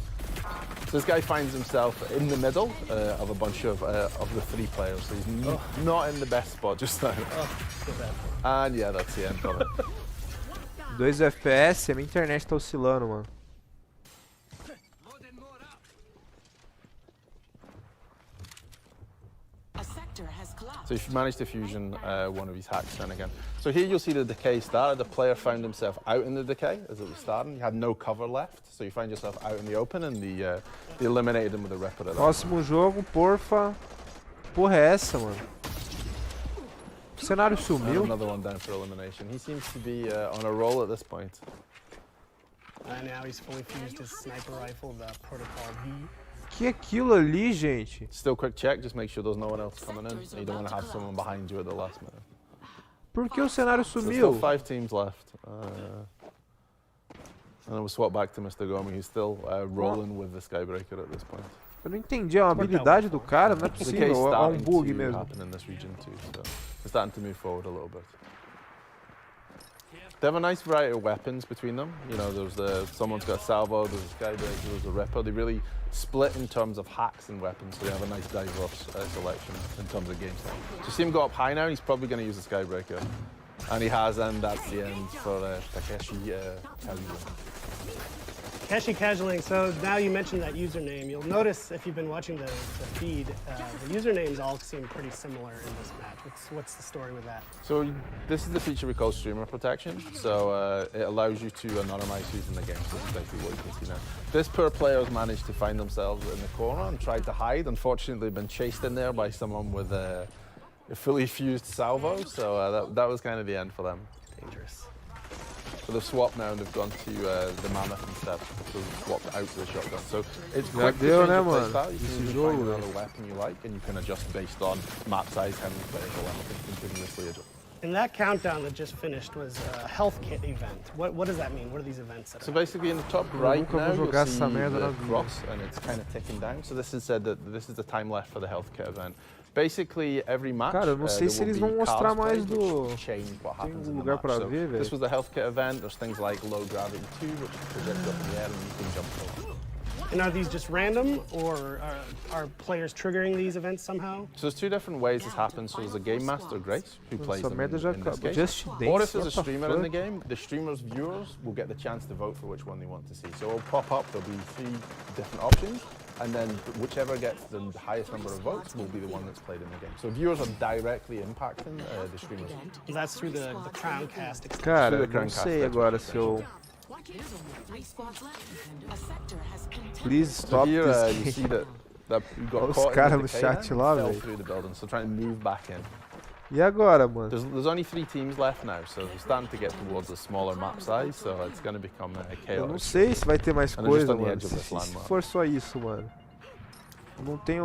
So this guy finds himself in the middle of a bunch of the 3 players, so he's not in the best spot just now. And yeah, that's the end of it. 2 FPS, a minha internet tá oscilando, mano. So if you manage to fusion one of his hacks then again. So here you'll see the decay started. The player found himself out in the decay as it was starting. He had no cover left, so you find yourself out in the open, and they eliminated him with a Ripper. Próximo jogo, porfa. Porra é essa, mano? O cenário And sumiu. another one down for elimination. He seems to be on a roll at this point. And now he's fully fused his sniper rifle, the Protocol V. Que é aquilo ali, gente? Still quick check, just make sure there's no one else coming in. You don't want to have someone behind you at the last minute. Por que o cenário So there's sumiu? still 5 teams left. And we'll swap back to Mr. Gomi, who's still rolling with the Skybreaker at this point. Eu não entendi, é uma habilidade do cara? Não é The possível, case é um starting bug to mesmo. happen in this region too, so they're starting to move forward a little bit. They have a nice variety of weapons between them. You know, someone's got a salvo, there's a Skybreaker, there's a Ripper. They really split in terms of hacks and weapons, so they have a nice diverse selection in terms of game style. So you see him go up high now, he's probably going to use the Skybreaker. And he has, and that's the end for Takeshi Kazuya. Takeshi Casualing, so now you mentioned that username. You'll notice if you've been watching the feed, the usernames all seem pretty similar in this match. What's the story with that? So this is the feature we call streamer protection. So it allows you to anonymize who's in the game. So this is basically what you can see now. This poor player has managed to find themselves in the corner and tried to hide. Unfortunately, they've been chased in there by someone with a fully fused salvo. So that was kind of the end for them. Dangerous. So they've swapped now and they've gone to the Mammoth instead. So they've swapped out the shotgun. So it's quick to change your playstyle. You can find another weapon you like and you can adjust based on map size, how many players or anything continuously adjust. And that countdown that just finished was a health kit event. What does that mean? What are these events that So basically in the top right now you'll see the cross and it's kind of ticking down. So this is said that this is the time left for the health kit event. Basically, every match, cara, eu não sei se eles vão mostrar mais do... Tem lugar pra ver, velho. This was the health kit event. There's things like low gravity 2, which projects up in the air and you can jump over. And are these just random, or are players triggering these events somehow? So there's two different ways this happens. So there's a game master, Grace, who plays them in this game. Or if there's a streamer in the game, the streamer's viewers will get the chance to vote for which one they want to see. So it'll pop up, there'll be 3 different options, and then whichever gets the highest number of votes will be the one that's played in the game. So viewers are directly impacting the streamers. That's through the Crowncast. Cara, não sei agora se eu... Please stop here, this you see that you got Os caught caras in no the chat decay lá, and fell velho. through the building, so trying to move back in. E agora, mano? There's only 3 teams left now, so we're starting to get towards a smaller map size, so it's going to become chaotic. Eu não sei se vai ter mais And they're just coisa, on the mano. edge of this Se landmark. for só isso, mano. Eu não tenho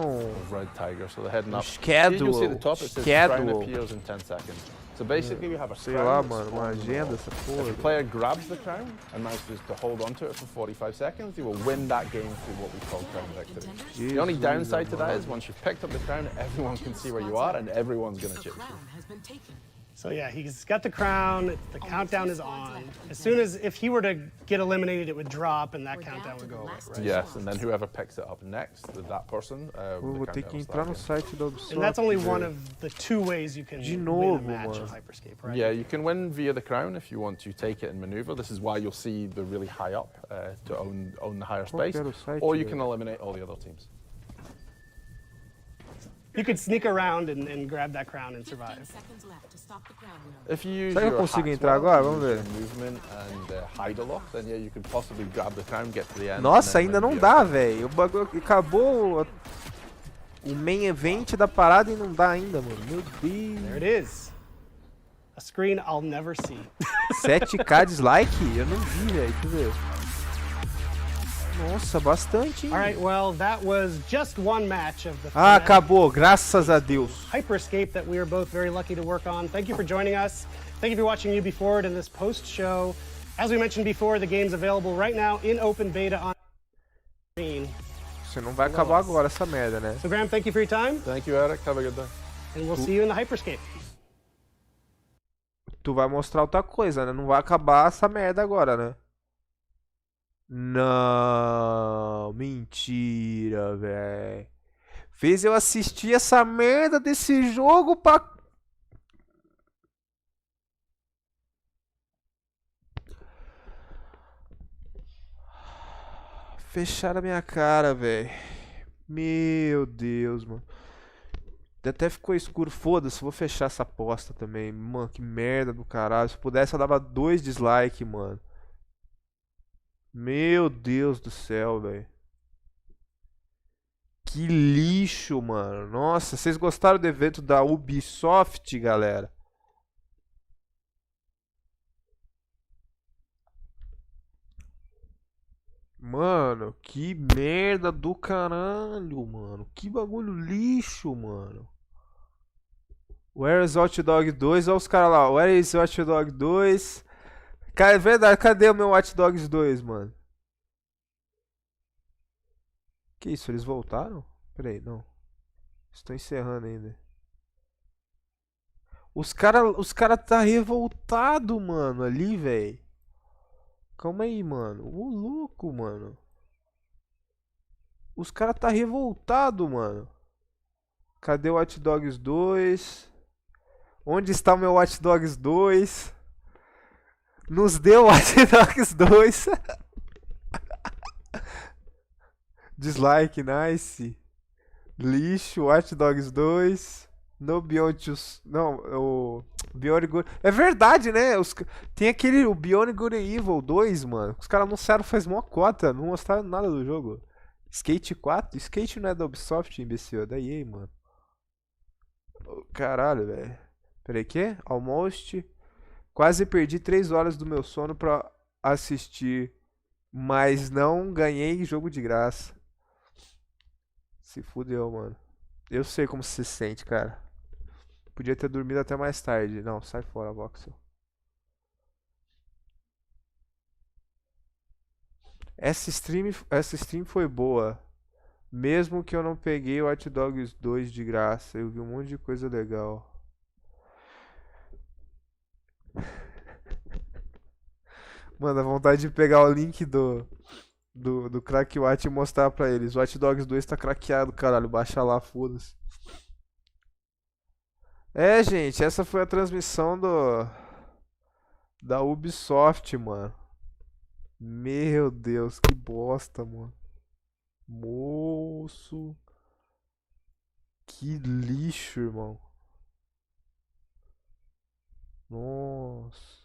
Red Tiger, so they're heading up. schedule. You'll see at the top it says crown appears in 10 seconds. So basically we have a Sei crown lá, that's mano, uma spawned in the agenda, wall. essa If porra. the player grabs the crown and manages to hold onto it for 45 seconds, he will win that game through what we call crown victory. The only downside to that is once you've picked up the crown, everyone can see where you are and everyone's going to chase you. So yeah, he's got the crown, the countdown is on. As soon as, if he were to get eliminated, it would drop and that countdown would go away, right? Yes, and then whoever picks it up next, that person, Vou ter que entrar no site da Ubisoft. And that's only one of the 2 ways you can win a match of Hyperscape, right? Yeah, you can win via the crown if you want to take it and maneuver. This is why you'll see the really high up to own the higher space. Or you can eliminate all the other teams. You could sneak around and grab that crown and survive. If you use Será que eu your consigo hacks entrar well, agora? Vamos ver. movement and hide a lot, then yeah, you could possibly grab the crown, get to the end. Nossa, and then ainda não be dá, okay. velho. O bagulho acabou o main event da parada e não dá ainda, mano. Meu Deus. There it is. A screen I'll never see. 7k dislike? Eu não vi, velho. Deixa eu ver. Nossa, bastante, hein? All right, well, that was just one match of the Ah, acabou, graças a Deus. Hyperscape that we are both very lucky to work on. Thank you for joining us. Thank you for watching Ubisoft in this post-show. As we mentioned before, the game's available right now in open beta on screen. Você não vai acabar agora essa merda, né? So Graham, thank you for your time. Thank you, Eric. Have a good day. And we'll see you in the Hyperscape. Tu vai mostrar outra coisa, né? Não vai acabar essa merda agora, né? Não, mentira, velho. Fez eu assistir essa merda desse jogo pra... Fecharam a minha cara, velho. Meu Deus, mano. Até ficou escuro. Foda-se, vou fechar essa aposta também. Mano, que merda do caralho. Se pudesse eu dava 2 dislike, mano. Meu Deus do céu, velho. Que lixo, mano. Nossa, vocês gostaram do evento da Ubisoft, galera? Mano, que merda do caralho, mano. Que bagulho lixo, mano. Where is Hot Dog 2? Olha os caras lá. Where is Hot Dog 2? Cara, é verdade. Cadê o meu Watch Dogs 2, mano? Que isso? Eles voltaram? Peraí, não. Estou encerrando ainda. Os cara tá revoltado, mano, ali, velho. Calma aí, mano. Ô, louco, mano. Os cara tá revoltado, mano. Cadê o Watch Dogs 2? Onde está o meu Watch Dogs 2? Nos deu Watch Dogs 2. Dislike, nice. Lixo, Watch Dogs 2. No Beyond Two... Não, o... Beyond Good... É verdade, né? Tem aquele... O Beyond Good and Evil 2, mano. Os caras anunciaram faz mó cota. Não mostraram nada do jogo. Skate 4? Skate não é da Ubisoft, imbecil. É da EA, mano. Caralho, velho. Peraí, que? Almost. Quase perdi 3 horas do meu sono pra assistir. Mas não ganhei jogo de graça. Se fudeu, mano. Eu sei como se sente, cara. Podia ter dormido até mais tarde. Não, sai fora, Voxel. Essa stream foi boa. Mesmo que eu não peguei o Watch Dogs 2 de graça. Eu vi um monte de coisa legal. Mano, a vontade de pegar o link do Crack Watch e mostrar pra eles. O Watch Dogs 2 tá craqueado, caralho. Baixa lá, foda-se. É, gente, essa foi a transmissão da Ubisoft, mano. Meu Deus, que bosta, mano. Moço. Que lixo, irmão. Nossa.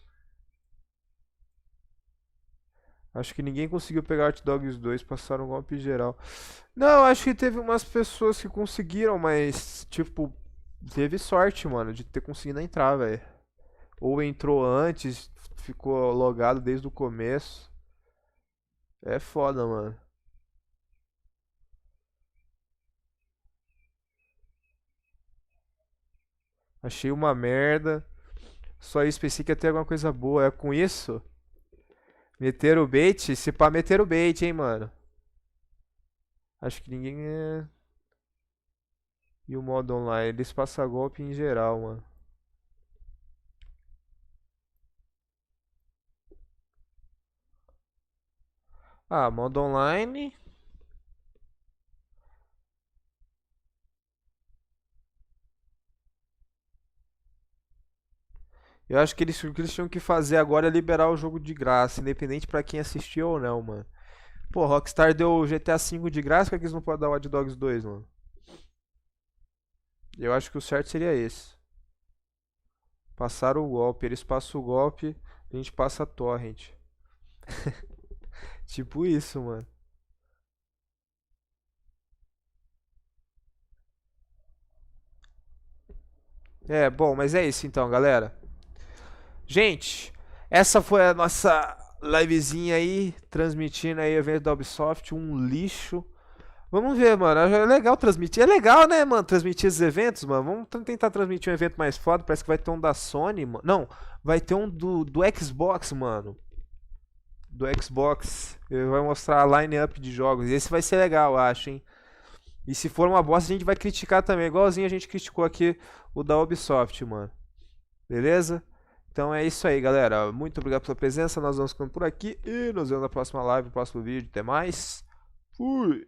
Acho que ninguém conseguiu pegar Hot Dogs 2, passaram um golpe geral. Não, acho que teve umas pessoas que conseguiram, mas, tipo, teve sorte, mano, de ter conseguido entrar, velho. Ou entrou antes, ficou logado desde o começo. É foda, mano. Achei uma merda. Só isso, pensei que ia ter alguma coisa boa. É com isso? Meter o bait? Se pá, meter o bait, hein, mano. Acho que ninguém é... E o modo online? Eles passam golpe em geral, mano. Ah, modo online... Eu acho que o que eles tinham que fazer agora é liberar o jogo de graça, independente pra quem assistiu ou não, mano. Pô, Rockstar deu o GTA V de graça, por que eles não podem dar o Watch Dogs 2, mano? Eu acho que o certo seria esse. Passar o golpe, eles passam o golpe, a gente passa a torrent. Tipo isso, mano. É, bom, mas é isso então, galera. Gente, essa foi a nossa livezinha aí, transmitindo aí o evento da Ubisoft, um lixo. Vamos ver, mano, é legal transmitir, é legal, né, mano, transmitir esses eventos, mano. Vamos tentar transmitir um evento mais foda, parece que vai ter um da Sony, mano. Não, vai ter um do Xbox, mano. Do Xbox, ele vai mostrar a line-up de jogos, esse vai ser legal, eu acho, hein. E se for uma bosta, a gente vai criticar também, igualzinho a gente criticou aqui o da Ubisoft, mano. Beleza? Então é isso aí, galera. Muito obrigado pela presença. Nós vamos ficando por aqui e nos vemos na próxima live, no próximo vídeo. Até mais. Fui!